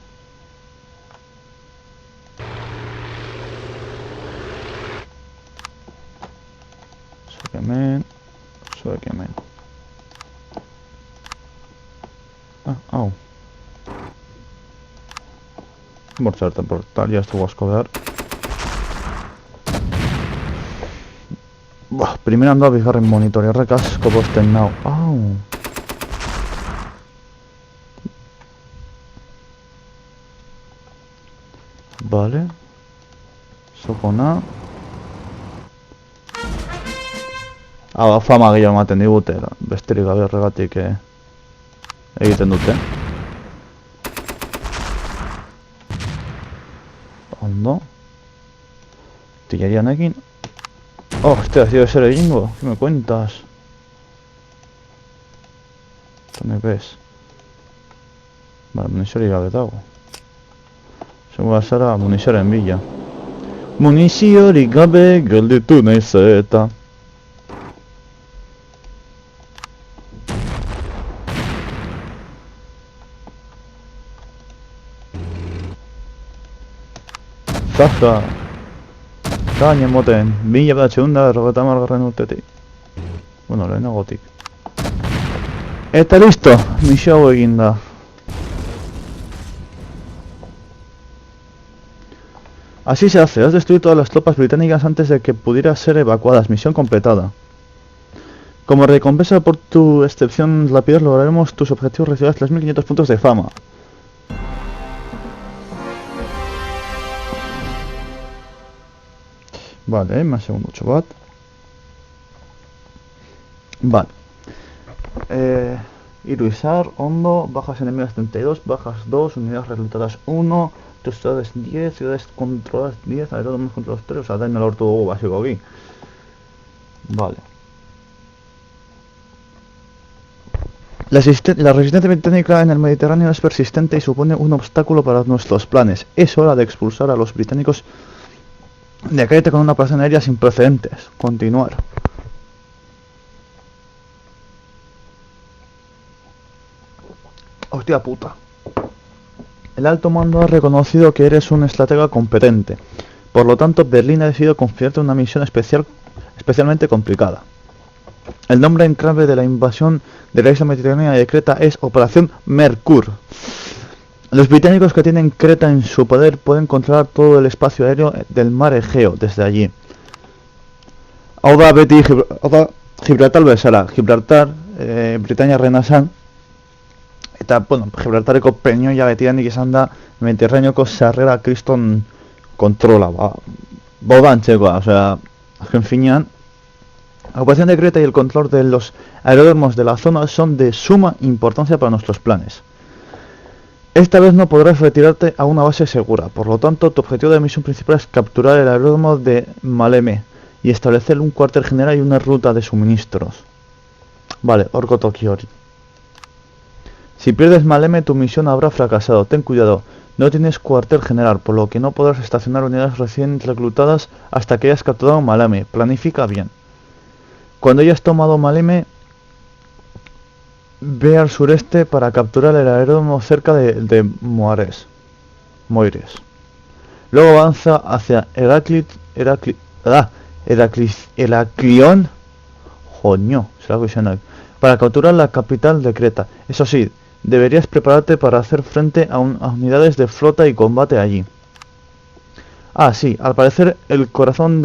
Zuek hemen. Hau. Bortzartan portal, ya ez dugu asko behar. Primeran doa bigarren monitori horrek asko posten nau. Au. Vale. Sokona. Hau, fama gehiago ematen digute, besterik gabe horregatik egiten dute. Ondo. Tillerianekin. Oh, hostia, tío, ese egingo. ¿Qué me cuentas? ¿Dónde ves? Vale, muniziorik gabe dago. Zengo bazara munizioaren bila. Muniziorik gabe gelditu naiz eta. Zaha! Gainen moten, 1990 urtetik. Bueno, lehenagotik. Eta listo! Misio hau egin da. Así se hace, has destruido todas las tropas británicas antes de que pudiera ser evacuadas. Misión completada. Como recompensa por tu excepción rápida lograremos tus objetivos, recibirás 3500 puntos de fama. Vale, más segundo 8 bat. Vale. Iruizar, Ondo, bajas enemigas 32, bajas 2, unidades reclutadas 1, tus ciudades 10, ciudades controladas 10, aeródromos controlados 3, o sea, daño al orto básico aquí. Vale. La resistencia británica en el Mediterráneo es persistente y supone un obstáculo para nuestros planes. Es hora de expulsar a los británicos de Creta con una operación aérea sin precedentes. Continuar. Hostia puta. El alto mando ha reconocido que eres un estratega competente. Por lo tanto, Berlín ha decidido confiarte una misión especialmente complicada. El nombre en clave de la invasión de la isla mediterránea de Creta es Operación Mercur. Los británicos que tienen Creta en su poder pueden controlar todo el espacio aéreo del mar Egeo desde allí. Hau beti Gibraltar bezala, Gibraltar, Britania renasan, eta, bueno, Gibraltareko peñoia betidanik izan da Mediterraneoko sarrera kriston kontrola, bobantzekoa, osea, azken finean, la ocupación de Creta y el control de los aeródromos de la zona son de suma importancia para nuestros planes. Esta vez no podrás retirarte a una base segura, por lo tanto tu objetivo de misión principal es capturar el aeródromo de Maleme y establecer un cuartel general y una ruta de suministros. Vale, Orko Tokiori. Si pierdes Maleme tu misión habrá fracasado, ten cuidado, no tienes cuartel general, por lo que no podrás estacionar unidades recién reclutadas hasta que hayas capturado Maleme, planifica bien. Cuando hayas tomado Maleme, ve al sureste para capturar el aeródromo cerca de Moires. Luego avanza hacia Heraklión, para capturar la capital de Creta. Eso sí, deberías prepararte para hacer frente a unidades de flota y combate allí. Ah, sí, al parecer el corazón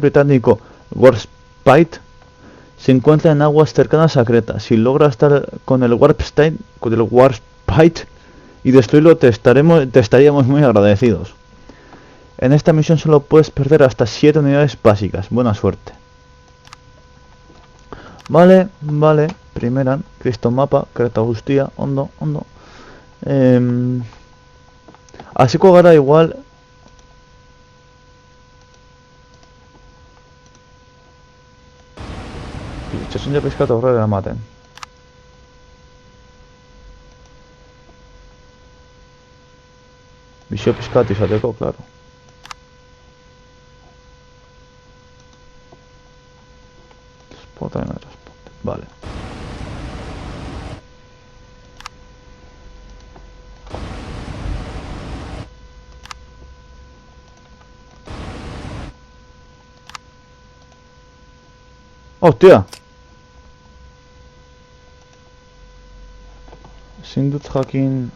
británico Warspite se encuentra en aguas cercanas a Creta. Si logras estar con el Warspite y destruirlo, te estaríamos muy agradecidos. En esta misión solo puedes perder hasta 7 unidades básicas. Buena suerte. Vale. Primeran, Cristo mapa, Creta guztia, ondo. Hasiko gara igual. Itxasun ja pizkat aurrera ematen. Bisio pizkat izateko, claro. Transporte, no transporte, vale. Hostia! Ezin dut jakin...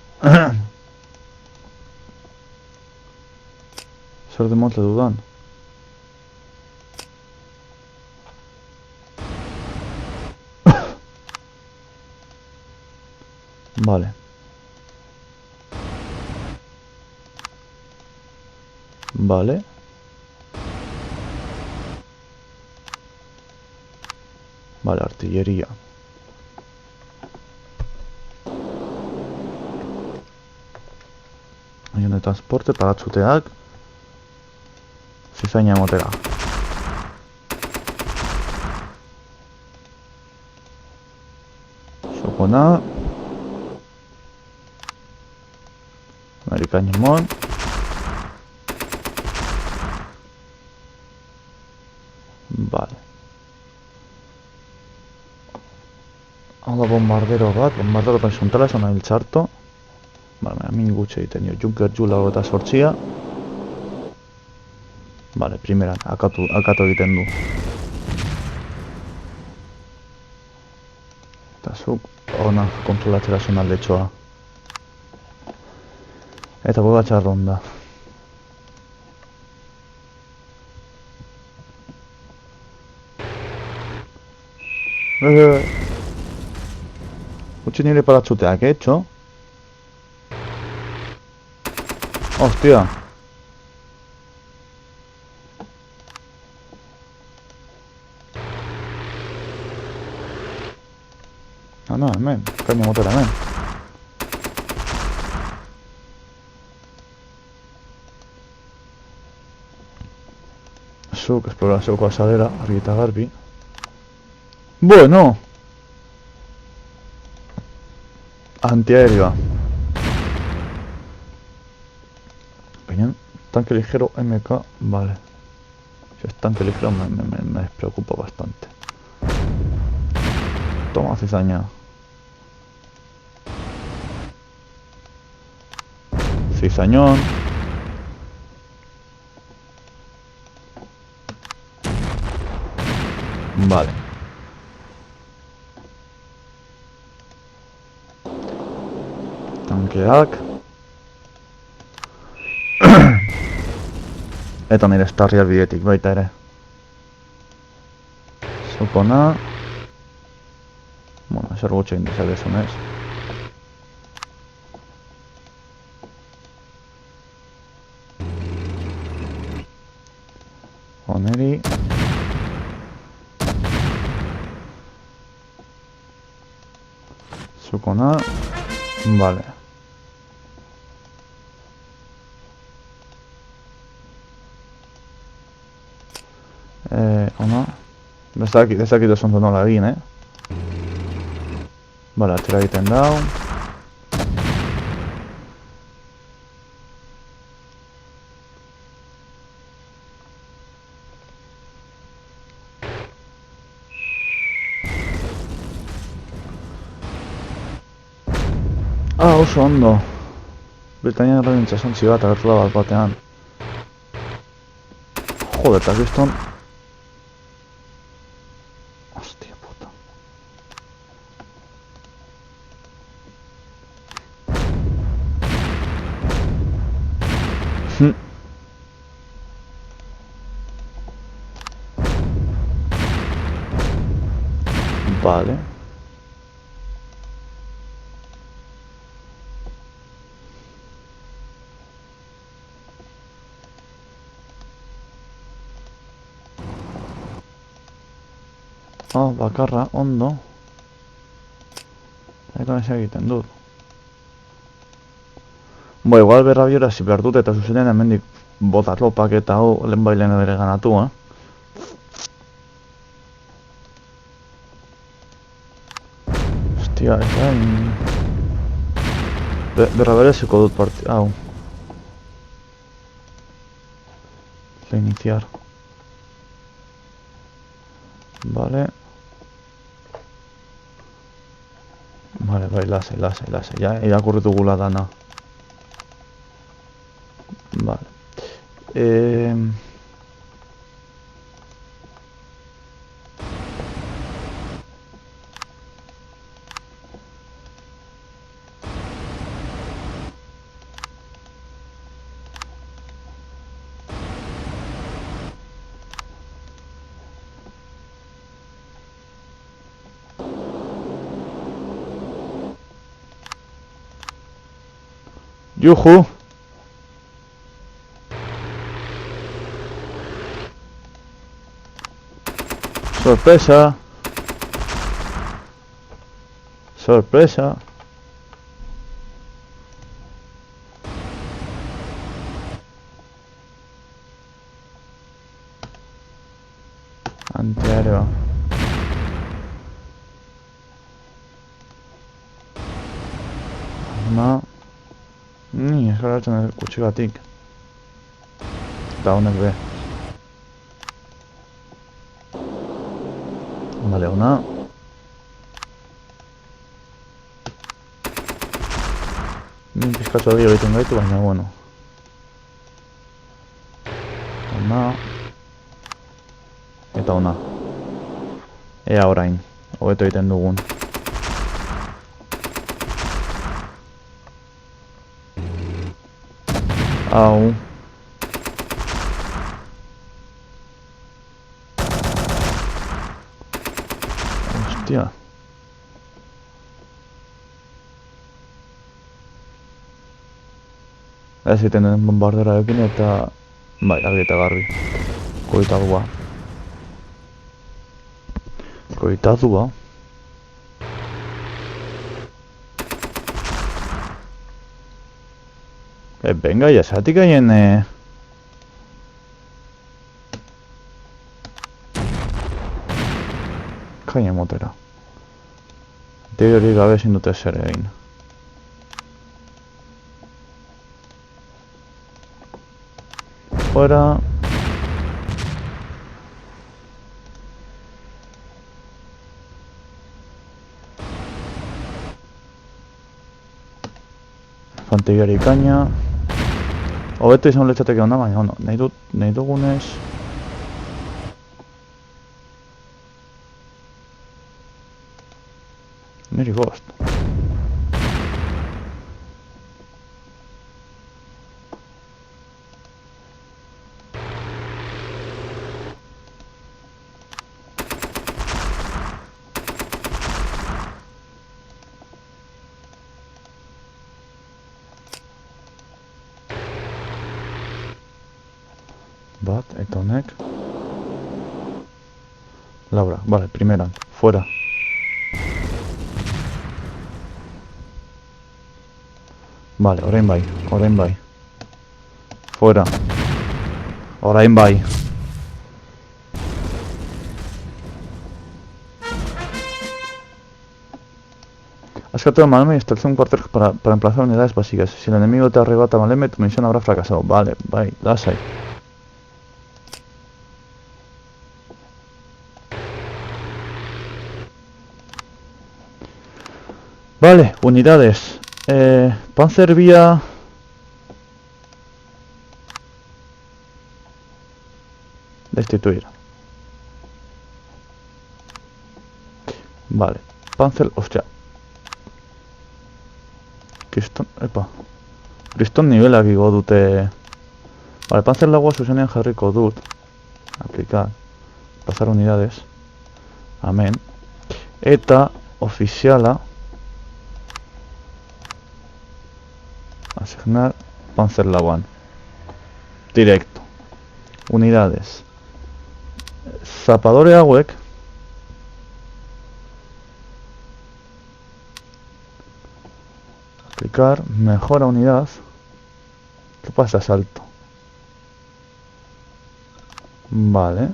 Zer demontre dudan. Vale. Vale. Vale, artillería. Avión de transporte, paratxuteak. Zizaina emotera. Sokona. Amerikan emon. Vale. Hau da bombardero bat, bombardero pensuntala esan nahi txarto. Vale, min gutxe egiten dio, Junker Jula eta sortxia. Vale, primeran, akatu egiten du. Eta zuk, hona kontrolatzera zuen aldetxoa. Eta bogatxa ronda. Utsi nire paratxuteak, etxo? Hostia! Ah, no, hemen, kaina motera hemen. Zuk, esplorazioko azalera, argi eta garbi. Bueno! Antiaerioa. Baina, tanque ligero MK, vale. Si es tanque ligero me despreocupa bastante. Toma cizaña. Cizañón. Vale. Tankeak. Eta nire estarria bidetik baita ere. Sokona. Bueno, zer gutxe indezak ez. Oneri. Sokona. Vale. Ona. Dezakit oso nola egin, Vale, atera egiten dau. Ah, oso ondo. Britania errabintza sontzi bat agertu da bat batean. Joder, eta kriston. Hostia puta. Vale. Oh, bakarra, ondo. Eta nesa egiten dut. Bo, igual berra biora zi behar dut eta zuzenean hemendik botat lopak eta hau lehen bailen ere ganatu, Hostia, ez da... Berra bereziko dut hau. Reiniciar. Vale. Vale, bai, lasai. Ja, irakurri dugula dana. Vale. ¡Yujú! ¡Sorpresa! ¡Sorpresa! Antiaéreo. Arma. Eskalatzen gutxigatik. Eta honek be. Vale, una. Min pizkatxo dio egiten gaitu, baina bueno. Ona. Eta ona. Ea orain. Hobeto egiten dugun. Au. Hostia. Ez egiten den bombardera ekin eta... Bai, argi eta garbi. Koitadua. Koitadua. Venga, ya esatik haien... Kaina motera. Teori gabe ezin dute zer egin. Fuera. Infanteriari kaina. Hobeto izan letxateke onda, baina ono, nahi dugunez... Niri gozt. Bat, eta honek. Laura, vale, primera, fuera. Vale, orain bai. Fuera. Orain bai. Has capturado Maleme y establece un cuartel para emplazar unidades básicas. Si el enemigo te arrebata Maleme, tu misión habrá fracasado. Vale, bai, lasai. Vale, unidades. Panzer vía... Destituir. Vale. Panzer... Hostia. Kriston... Epa. Kriston nivelak igo dute... Vale, Panzer lagoa zuzenean jarriko dut. Aplicar. Pasar unidades. Amen. Eta... Oficiala... Asignar Panzer Laguan. Directo. Unidades. Zapadore hauek. Aplicar. Mejora unidad. ¿Qué pasa? Salto. Vale.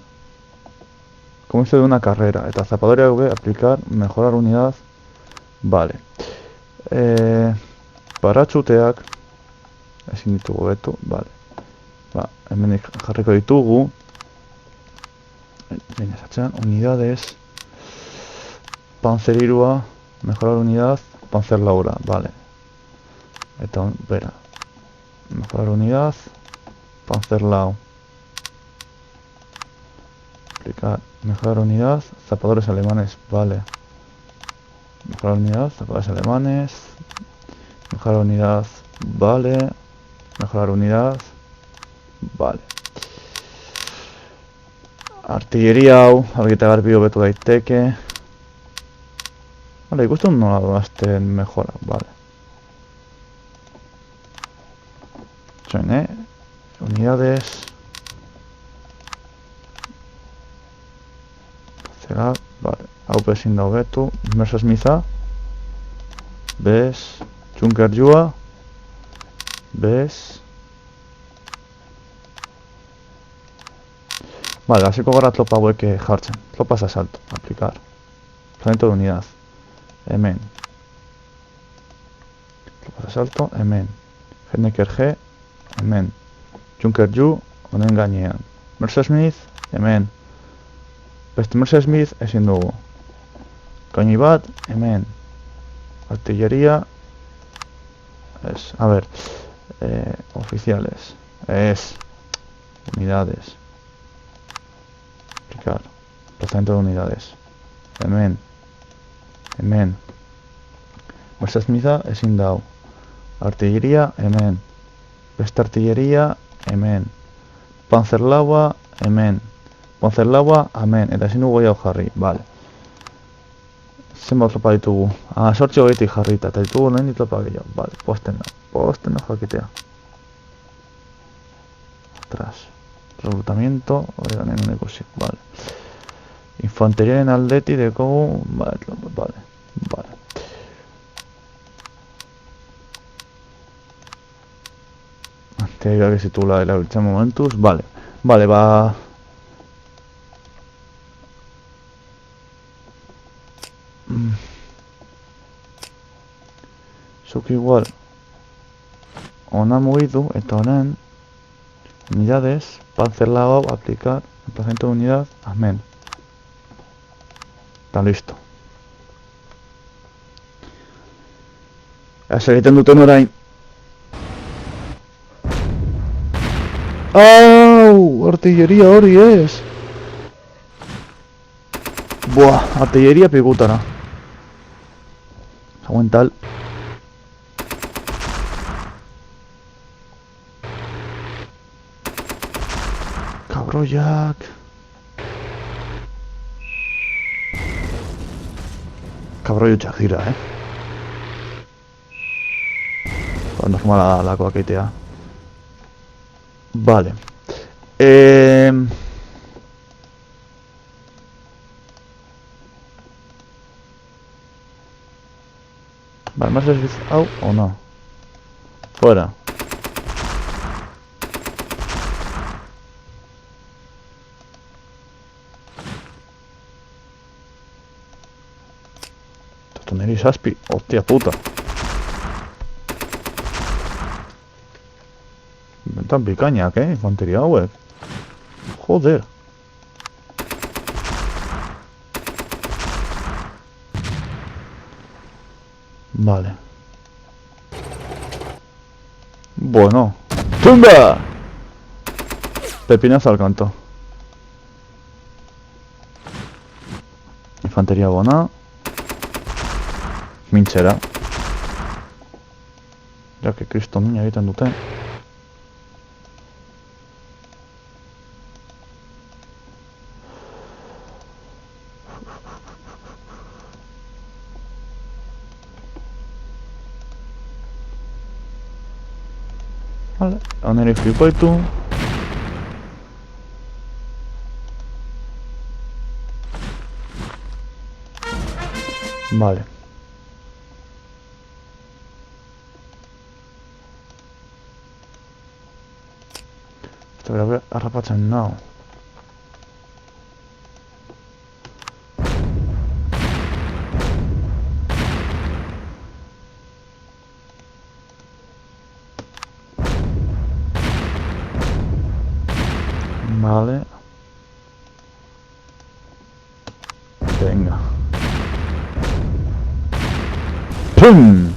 Comienzo de una carrera. Eta zapadore hauek. Aplicar. Mejorar unidad. Vale. Paratxuteak. Ezin ditugu betu, vale. Ba, hemen jarriko ditugu. Unidades. Panzer irua. Mejorar unidad. Panzer Laura, vale. Eta, bera. Mejorar unidad. Panzer Lau. Aplicar. Mejorar unidad. Zapadores alemanes, vale. Mejorar unidad. Zapadores alemanes. Mejorar unidad, vale. Mejorar unidad, vale. Artilleria hau, argita garbi hobetu daiteke. Vale, ikusten nola doazten mejora, vale. Zoin, unidades. Zera, vale. Hau bezin da hobetu. Messerschmitta. Bez. Junker Jua. Bez. Vale, hasiko gara tropa hauek jartzen. Tropas asalto, aplicar. Fragmento de unidad. Hemen. Tropas asalto, hemen. Henneker G, hemen. Junker Ju, honen gainean. Messerschmitt, hemen. Beste Messerschmitt ezin dugu. Kaini bat, hemen. Artillería. Es, a ver. Oficiales. Es. Unidades. Aplicar. Procedimiento de unidades. Hemen. Hemen. Messerschmitta ezin dau. Artillería, hemen. Beste artillería, hemen. Panzerlaua, hemen. Panzerlaua, hemen. Eta ezin dugu jau jarri, vale. Zenbat tropa ditugu? Sortzi hogeitik jarrita, eta ditugu nahi tropa gehiago. Vale, posten da jakitea. Atrás. Reclutamiento, hori ganen un ikusi, vale. Infanteria en aldeti dekogu, vale, vale. Artilleria que situla erabiltzen momentuz, vale. Vale, ba... Zuk igual ona mugidu eta honen unidades, Panzerlau, aplicar, emplazamiento de unidad, amén. Está listo. Ez egiten duten orain. Au! Artilleria hori ez! Buah, artilleria pigutara. Aguantal. Cabroiak. Cabroiak dira, normala lakoak egitea. Vale. Vale, más les hau o no. Fuera. Totoneri saspi, hostia puta. Inventan picañak, infantería hauek. Joder. Vale. Bueno. ¡Tumba! Pepinazo al canto. Infantería bona. Mintxera. Ja que Cristo mina egiten dute. Vale, onere flipoitu. Vale. Eta bera harrapatzen nao. Vale. Venga. ¡Pum!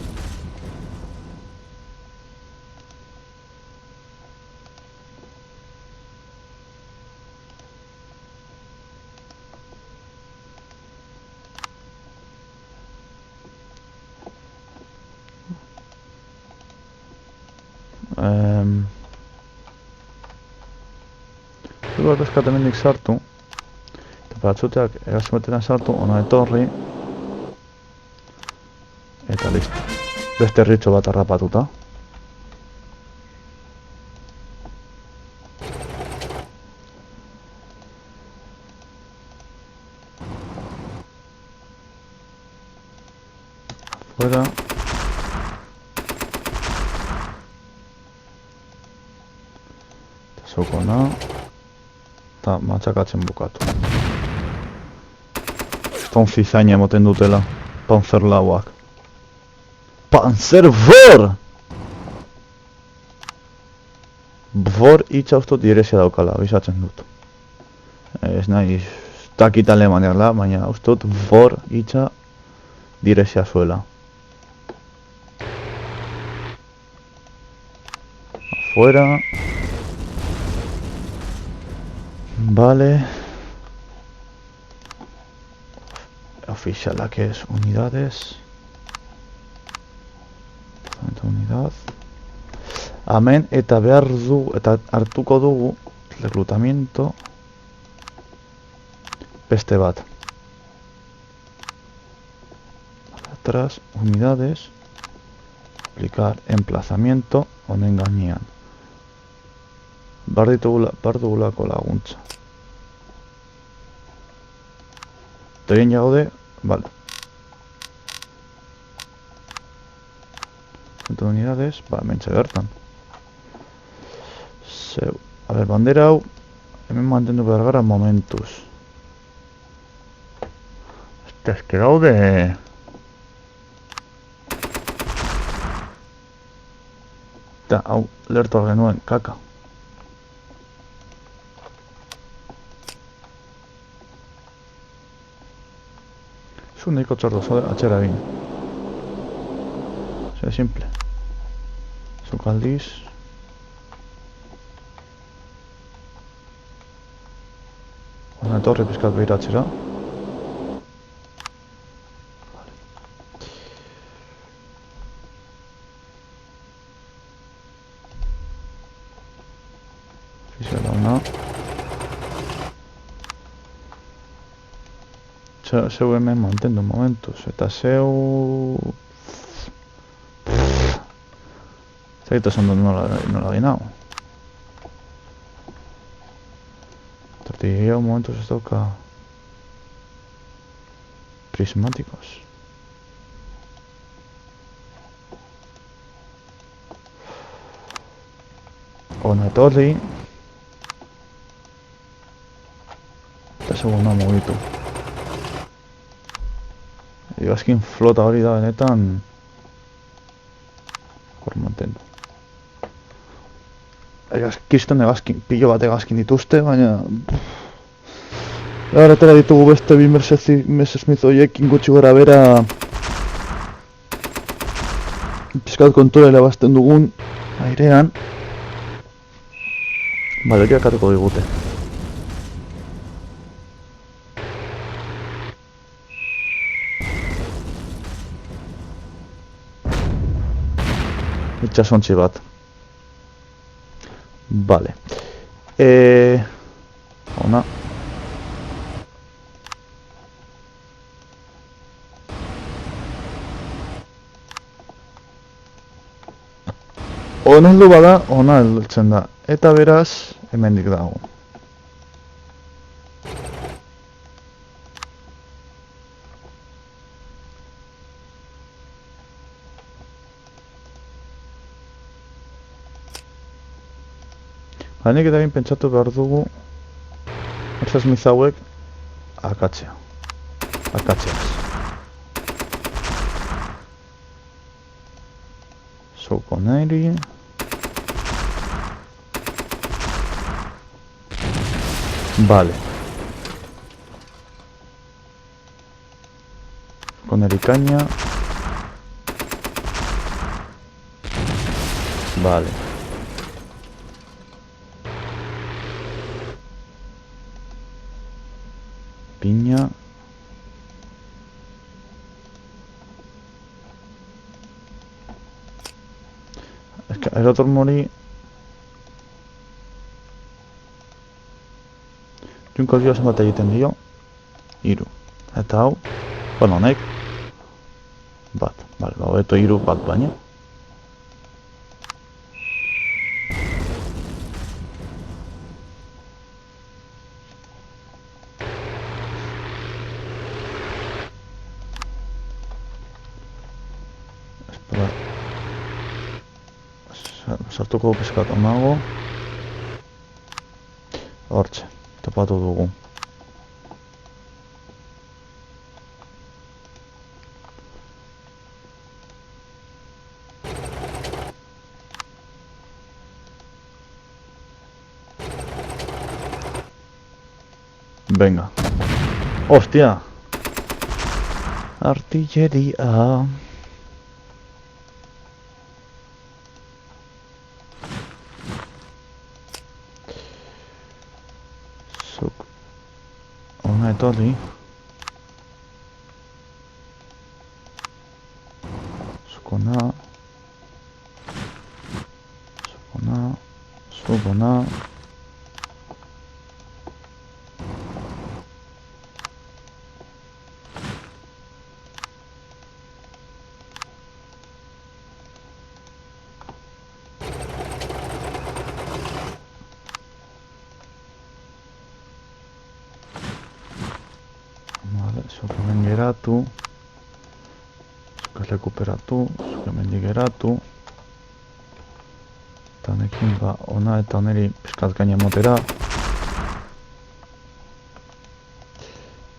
Zuak eskatemendik sartu. Eta batzuteak egazimetena sartu, ona etorri. Eta listo. Beste ritxo bat harrapatuta. Fuera. Eta zukona. Eta matxakatzen bukatu. Tonzi zaina emoten dutela. Panzer lauak. Panzer VOR! VOR hitza ustot direzia daukala, bizatzen dut. Ez nahi, dakit alemaniarla, baina ustot VOR hitza direzia zuela. Afuera. Vale. Oficialak ez unidades. Unidad. Amen, eta behar du, eta hartuko dugu reclutamiento beste bat. Atrás, unidades, aplicar emplazamiento honen gainean. Bar dugulako laguntza. Tegin jaude, vale. Centro de unidades, ba, mentxe bertan. Zeu, a ver, bandera hau, hemen mantendu behar gara momentuz. Eta eske daude... Eta, hau, lertu genuen, kaka. Zu nahiko txordo, zode, atxera egin. Zera simple. Zuk aldiz. Hona etorri pizkat behiratzera. Ofiziala hona. Zeu hemen mantendu momentuz, eta zeu... Zagita esan dut nola ginau. Tortilla momentuz ez dauka... Prismáticos. Ona etorri. Eta segunda mugitu. Egazkin flota hori da benetan... Hor mantendu. Kriston egazkin, pilo bat egazkin dituzte, baina... Gara etera ditugu beste bi Messerschmitt horiekin gutxi gara bera... Piskat kontura irabazten dugun airean. Baleria katuko digute. Itxasontzi bat. Vale. Ona. Ona heldu bada, ona heltzen da. Eta beraz, hemendik dago. Hanik eta egin pentsatu behar dugu Messerschmitt hauek akatzea. Akatzeaz. Zoko nahi. Vale. Con ericaña. Vale. Piña. Es que el otro morí. Junko dio zenbat egiten dio. 3. Eta hau. Bueno, honek. Bat. Vale, hobeto 3 bat baina. Espera. Sartuko pizkat onago. Hortxe. Topatu dugu. Venga. Hostia. Artillería. Zuk. Ona etorri. Zukona. Zukona. Zukona. Vale, zuk hemen geratu. Zuk errekuperatu. Zuk hemen geratu. Eta honekin ba, ona eta oneri pizkat gaina motera.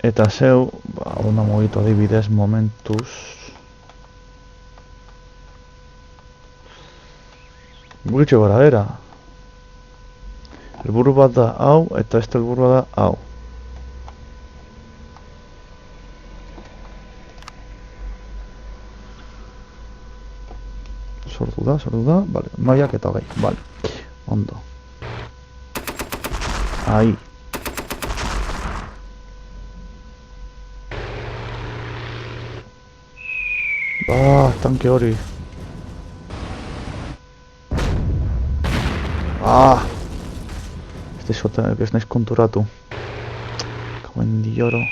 Eta zeu, ba, ona mugitu adibidez momentuz. Gutxi gora bera. Helburu bat da hau, eta este helburua da hau. Sortu da, vale, maiak eta hogei, vale, ondo. Ahí. Tanke hori. Este xotan ez naiz konturatu. Kauen dioro.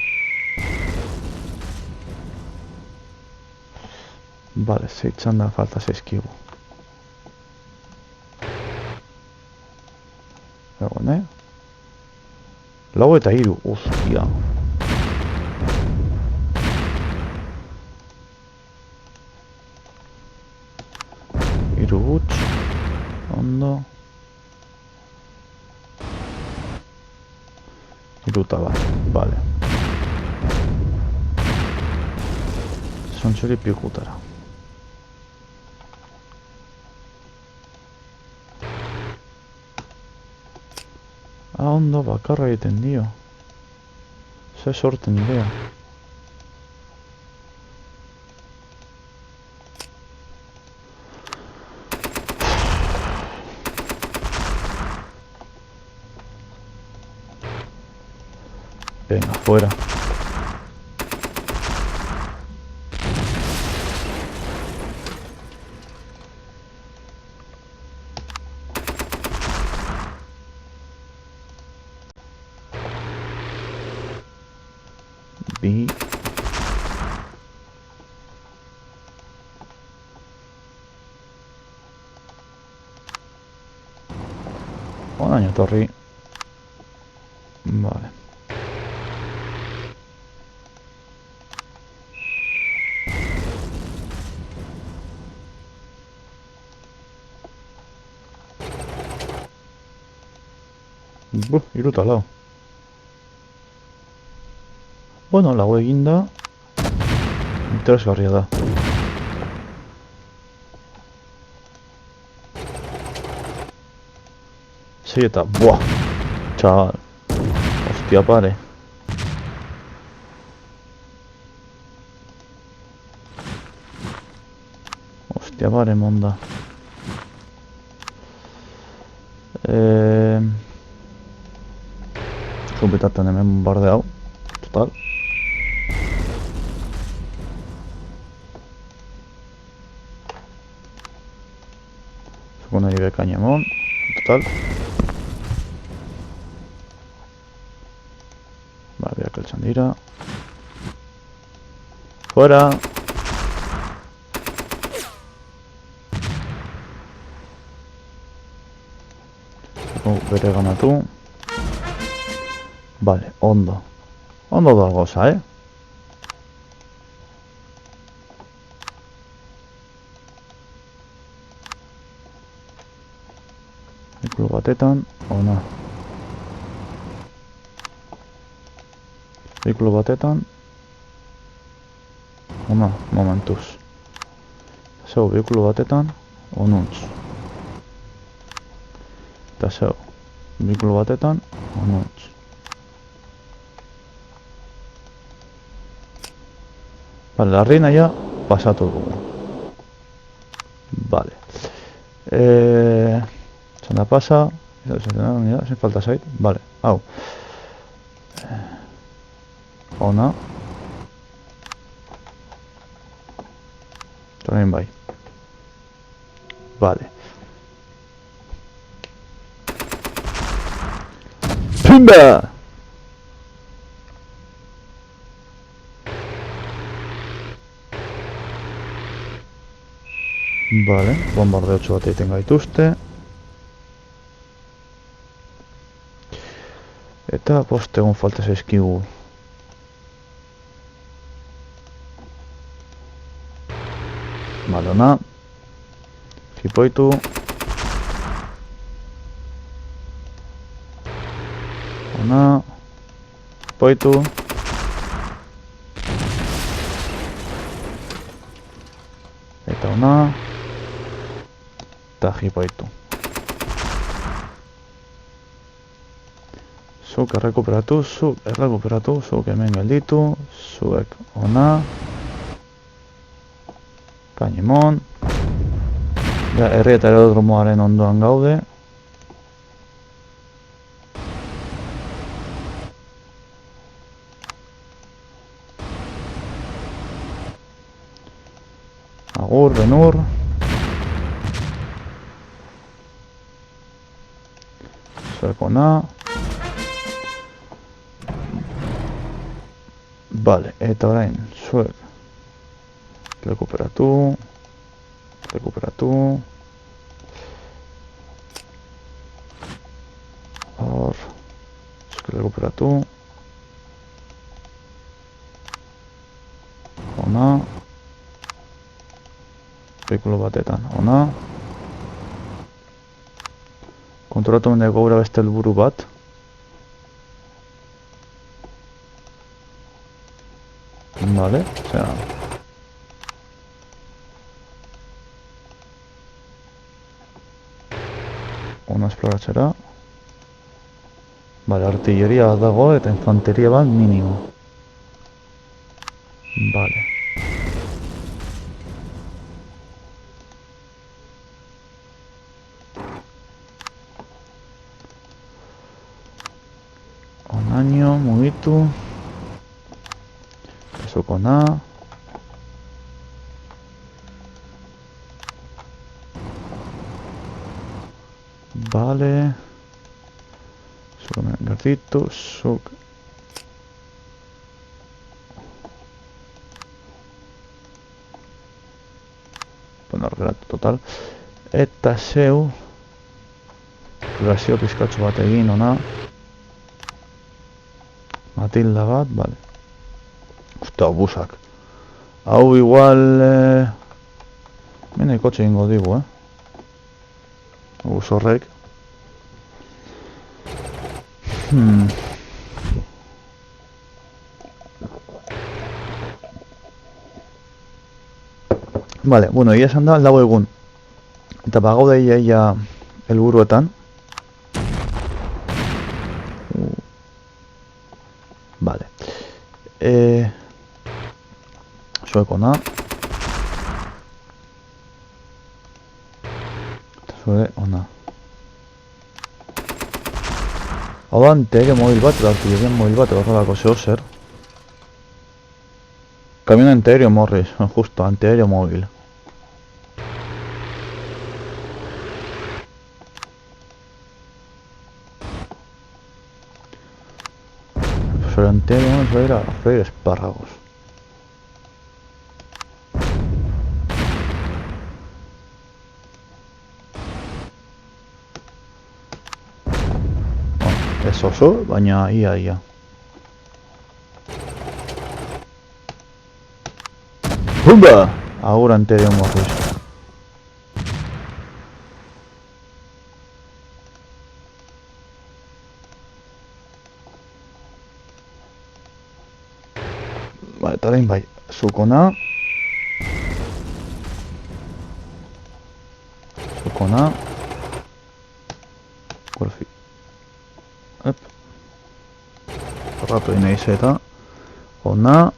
Vale, 6 txanda, falta 6 kibu. Egon, 4 eta 3, hostia. Hiru huts, ondo. 3 eta bat, vale. Zontxori pikutara. Ondo, bakarra egiten dio. Ze sorten idea. Venga, fuera. Bi. Onaino etorri. Vale. Iruta lau. Bueno, lau eginda. Interesgarria da. Sei eta, buah! Txabal. Hostia, pare. Hostia, pare, monda. Zumbitartan hemen bombardeau. Total. Zuko nahi bekain emon. Total. Ba, biak eltsan dira. Fuera! Bere ganatu. Vale, ondo. Ondo da goza, Ikulu batetan, ona. Ikulu batetan. Ona, momentuz. Zeu, bikulu batetan, onuntz. Eta zeu, bikulu batetan, onuntz. Vale, la reina ya pasatu dugu. Vale. Txanda pasa. Ya, sin falta zait. Vale, hau. Ona. Torein bai. Vale. Pimba! Vale, bombardeotxo bat egiten gaituzte. Eta bost egun falta zaizkigu. Vale, ona. Jipoitu. Ona. Jipoitu. Eta ona. Eta jipoitu. Zuk errekuperatu, zuk hemen gelditu, zuek ona. Kainimon. Ja, herri eta aerodromoaren ondoan gaude. Agur, Benur. Zuek ona. Vale, eta orain, zuek rekuperatu. Hor, zuek rekuperatu. Ona. Vehikulo batetan, ona. Kontrolatu mende gaura beste helburu bat. Vale, osea... Ona esploratzera. Vale, artilleria bat dago eta infanteria bat minimo. Vale. Onaino, mugitu. Zuk ona. Vale. Zuk hemen gertitu, zuk. Bueno, geratu total. Eta zeu. Explorazio pizkatxo bat egin ona. Matilda bat, vale. Uste, abusak. Hau igual... Mena ikotxe ingo digu, Abus horrek. Vale, bueno, ia esan da, lau egun. Eta bagaude ia helburuetan. Vale. Zuek ona. Zuek ona. Hau da, antiaereo mobil bat, eta artilleria mobil bat, horrelako zeo zer. Camión antiaéreo Morris, justo, antiaéreo móvil. Sobre antiaéreo vamos a ir a freír espárragos. Ez oso, baina ia. Bumba! Agur antiaéreo Morris. Vale, eta orain bai, zukona. Gorfi. Ratu egin naiz eta ona.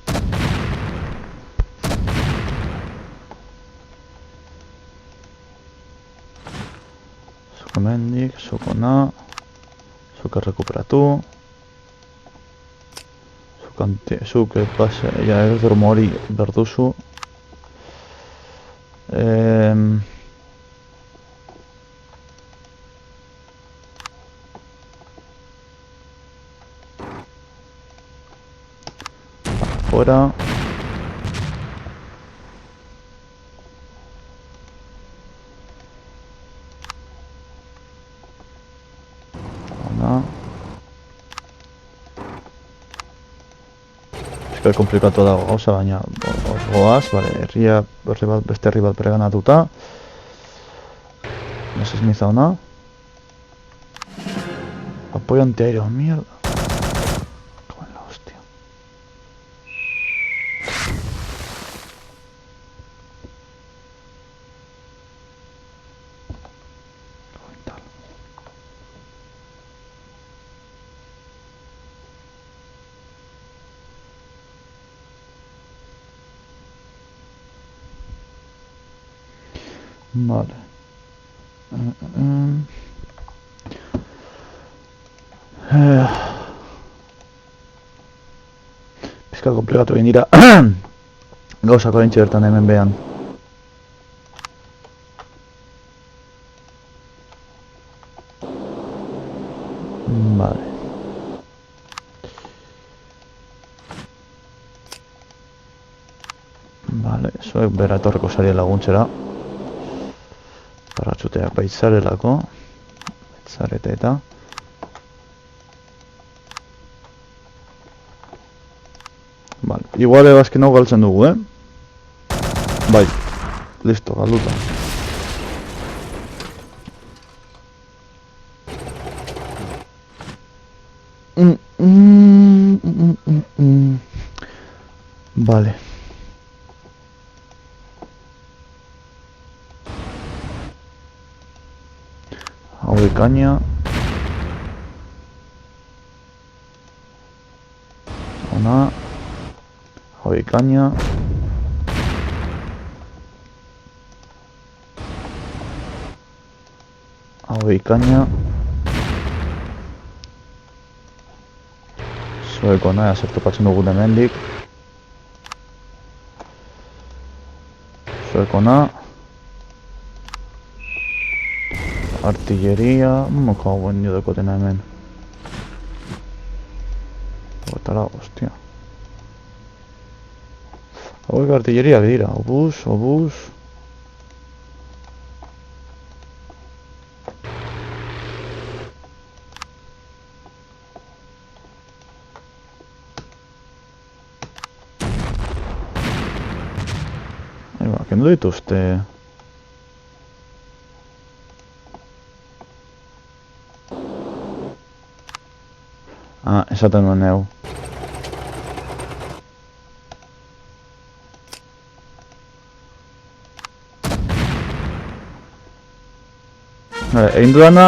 Zuko mendik, zukona. Zuka rekuperatu. Zuk pase, ja aerodromo hori berduzu. Fuera. Ona. Esker komplikatu dago gauza, baina goaz, bale, beste herri bat bereganatuta. Nese Smith ona. Apoyo antiaéreo, mierda. Cago en la hostia. Vale. Pizka komplikatu egin dira gauzako orentxe bertan hemen behan. Vale. Vale, zuek bera etorreko zari laguntzera. Parratxuteak baitzarelako. Baitzarete eta. Vale, igual ebazken hau galtzen dugu, Bai, listo, galduta. Vale. Hau de caña. Ona. Hau de caña. Hau de caña. Zuek ona, azertu patzen dugu hemendik. Zuek ona. Artilleria, me cago en Dios de cotena hemen. Botara, hostia. Hauek artilleria dira, obús. Kendu dituzte. Esaten duen neu. Egin dudana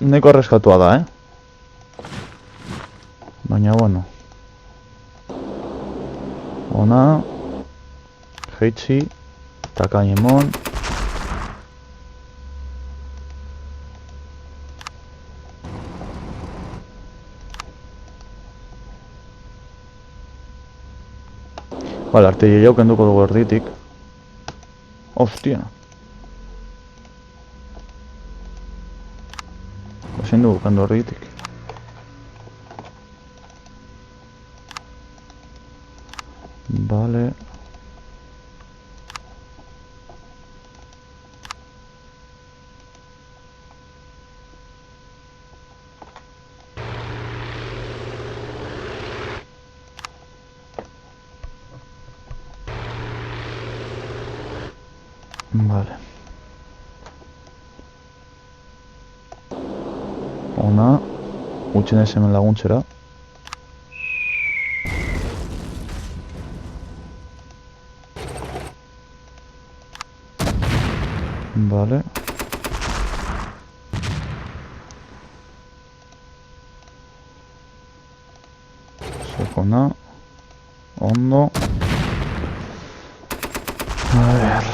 neko arreskatua da, Baina, bueno. Ona. Heichi. Takayemon. Vale, artilleria kenduko dugu erditik. Hostia. Ezin dugu kendu erditik. Vale. Vale. Ona. Utsi naiz hemen laguntzera. Vale. Ona. Ondo. A ver.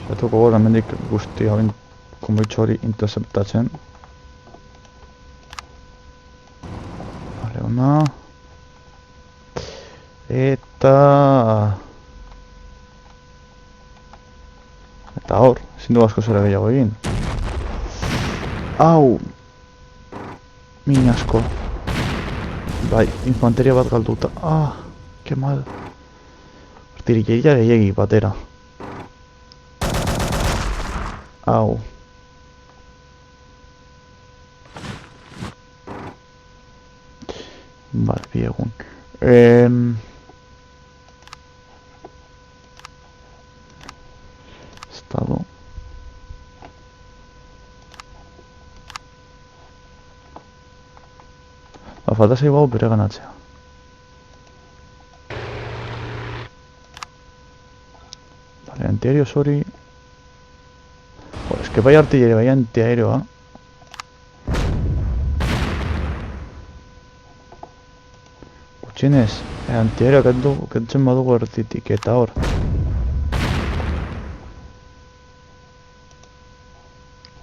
Zatuko gara hemendik guzti hauen konboitxo hori interceptatzen. Vale, ona. Eta hor, ezin du asko zera gehiago egin. Au! Min asko. Bai, infanteria bat galduta. Ah, que mal. Artilleria gehiagi batera. Au. Vale, bi egun. Estado. Falta zaigu hau bere ganatzea. Vale, antiaereo hori. Es que bai artilleria, bai antiaeroa. Gutxienez, antiaeroa kentzen badugu erditik eta hor.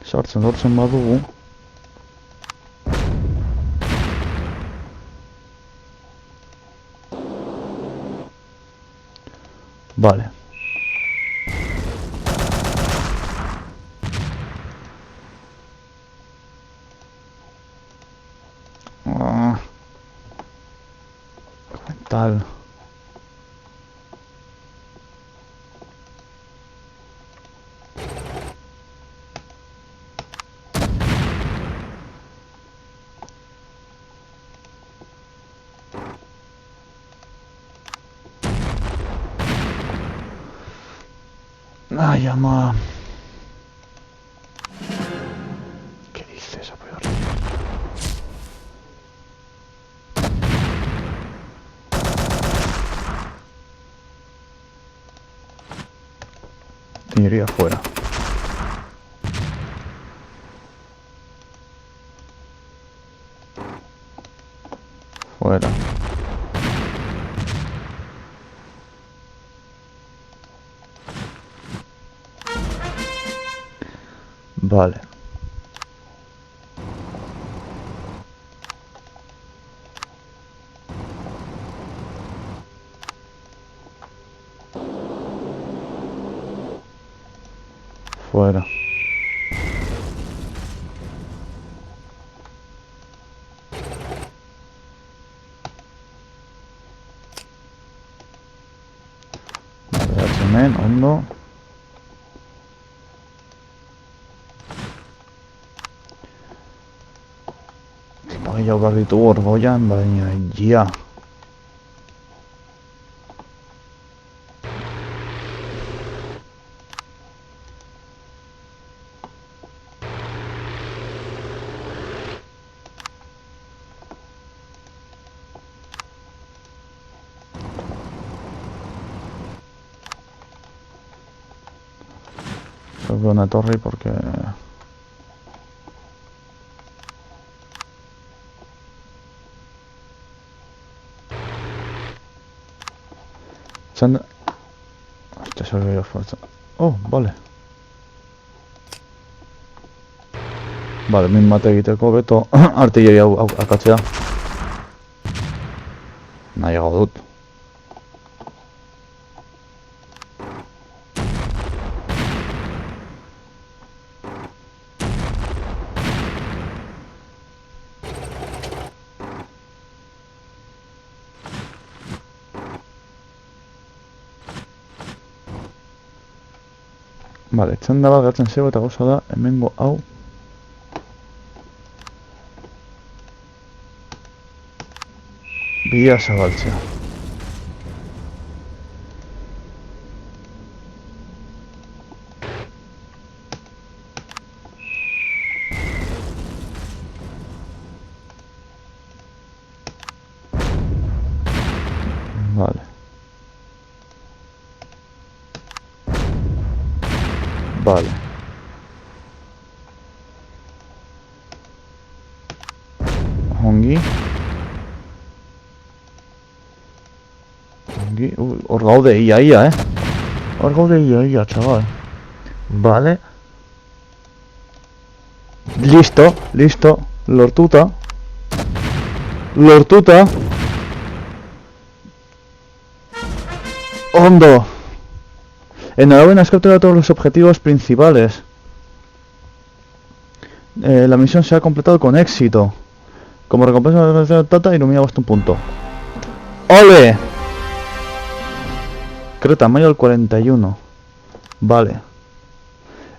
Sartzen dortzen badugu. Vale. Tal. Ay, ama. ¿Qué dices, apoyo? Iría fuera. Fuera. Vale. Fuera. Hemen, ondo. Gehiago behar ditugu hor goian, baina ja. Salgo una torre porque... Sandra... Hostia, se olvidó fuerza. Oh, vale. Vale, min mate egiteko beto artilleria akatzea. Nahiago dut. Vale, txanda bat gertzen zego eta gauza da, hemengo hau. Bidea zabaltzea. Vale. Vale. Ongi. Hor gaude ia, Hor gaude ia, chaval. Vale. Listo. Lortuta. Ondo. Enhorabuena, has capturado todos los objetivos principales. La misión se ha completado con éxito. Como recompensa de la Tata, ilumina hasta un punto. ¡Ole! Creta, mayo del 41. Vale.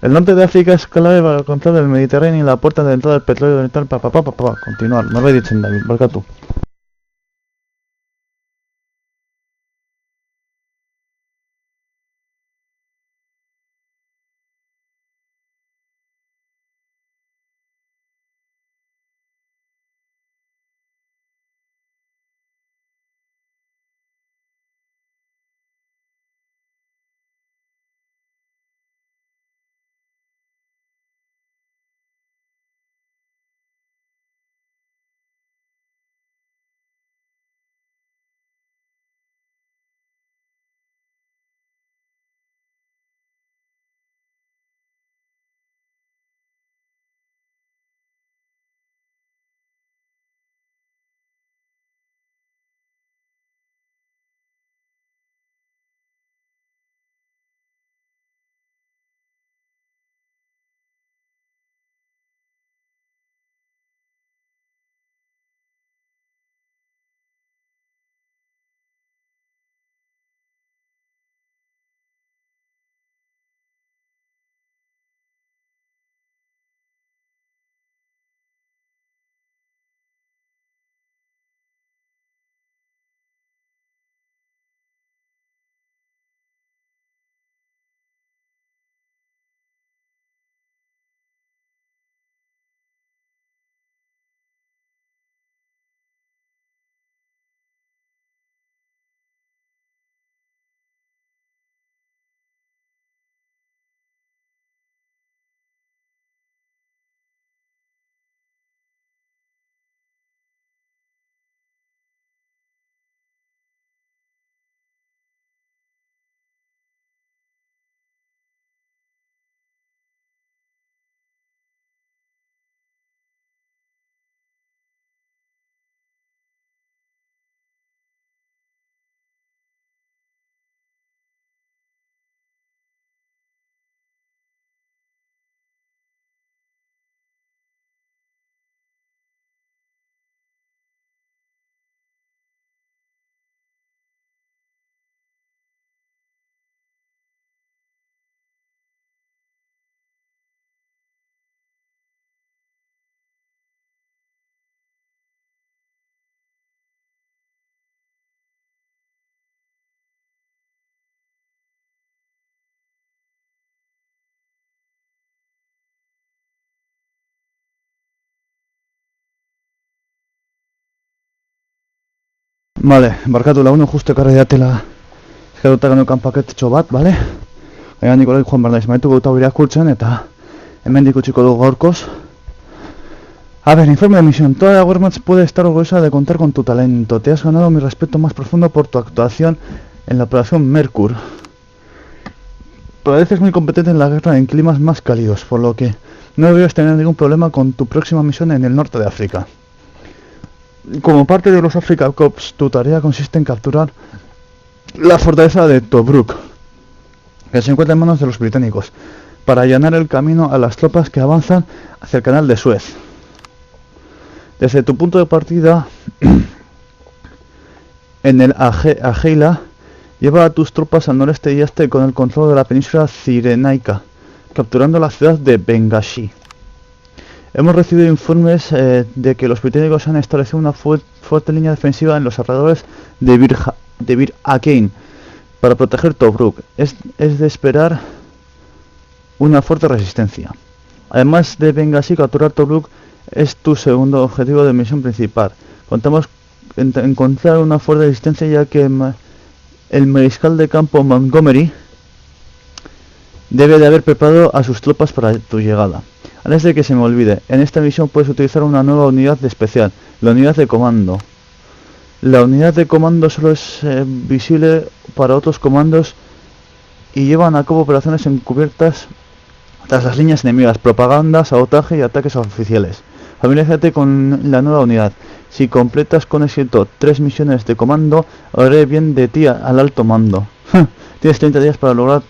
El norte de África es clave para el control del Mediterráneo y la puerta de entrada del petróleo oriental. Continuar. Norbait ditzen David, barkatu. Vale, barkatu laguno justo ekarri datela eskatuta geneukan paketetxo bat, bale? Gaina Nikolai joan behar naiz, maituko dut hau irakurtzen eta hemen ikutsiko dugu gaurkoz. A ver, informe de misión. Toda la Wehrmacht puede estar orgullosa de contar con tu talento. Te has ganado mi respeto más profundo por tu actuación en la operación Merkur. Pareces muy competente en la guerra en climas más cálidos, por lo que no deberías tener ningún problema con tu próxima misión en el norte de África. Como parte de los Africa Corps, tu tarea consiste en capturar la fortaleza de Tobruk, que se encuentra en manos de los británicos, para allanar el camino a las tropas que avanzan hacia el canal de Suez. Desde tu punto de partida, en el Ageila, lleva a tus tropas al noreste y este con el control de la península Cirenaica, capturando la ciudad de Benghazi. Hemos recibido informes de que los británicos han establecido una fuerte línea defensiva en los alrededores de Bir Hakeim para proteger Tobruk. Es de esperar una fuerte resistencia. Además de Benghazi, capturar Tobruk es tu segundo objetivo de misión principal. Contamos en encontrar una fuerte resistencia, ya que el mariscal de campo Montgomery debe de haber preparado a sus tropas para tu llegada. Antes de que se me olvide, en esta misión puedes utilizar una nueva unidad especial, la unidad de comando. La unidad de comando solo es visible para otros comandos y llevan a cabo operaciones encubiertas tras las líneas enemigas, propaganda, sabotaje y ataques oficiales. Familiarízate con la nueva unidad. Si completas con éxito 3 misiones de comando, haré bien de ti al alto mando. Tienes 30 días para lograr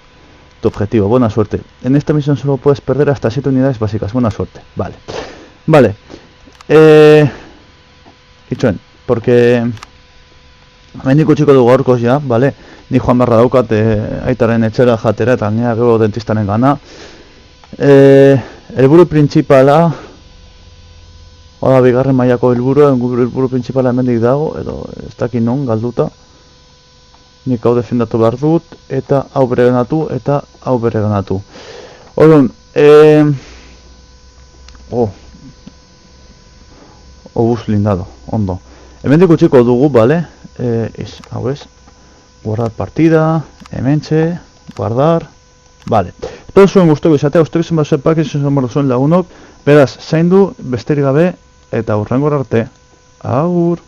tu objetivo. Buena suerte. En esta misión solo puedes perder hasta 7 unidades básicas. Buena suerte. Vale. Itxoen, porque mendiko txiko dugu gaurkoz ja, vale? Ni joan beharra daukat aitaren etxera jatera eta nire gero dentistaren gana. Helburu printzipala, hola, bigarren mailako helburu printzipala hemendik dago, edo ez dakit non galduta. Nik hau defendatu behar dut, eta hau bereganatu, eta hau bereganatu. Orduan, obus blindado, ondo. Hemendik utziko dugu, bale? Hau ez, guardar partida, hementxe, guardar, vale. Espero zuen guztoko izatea, uste bizun bat zepak izan zuen lagunok, beraz, zaindu, besterik gabe, eta hurrengor arte, agur!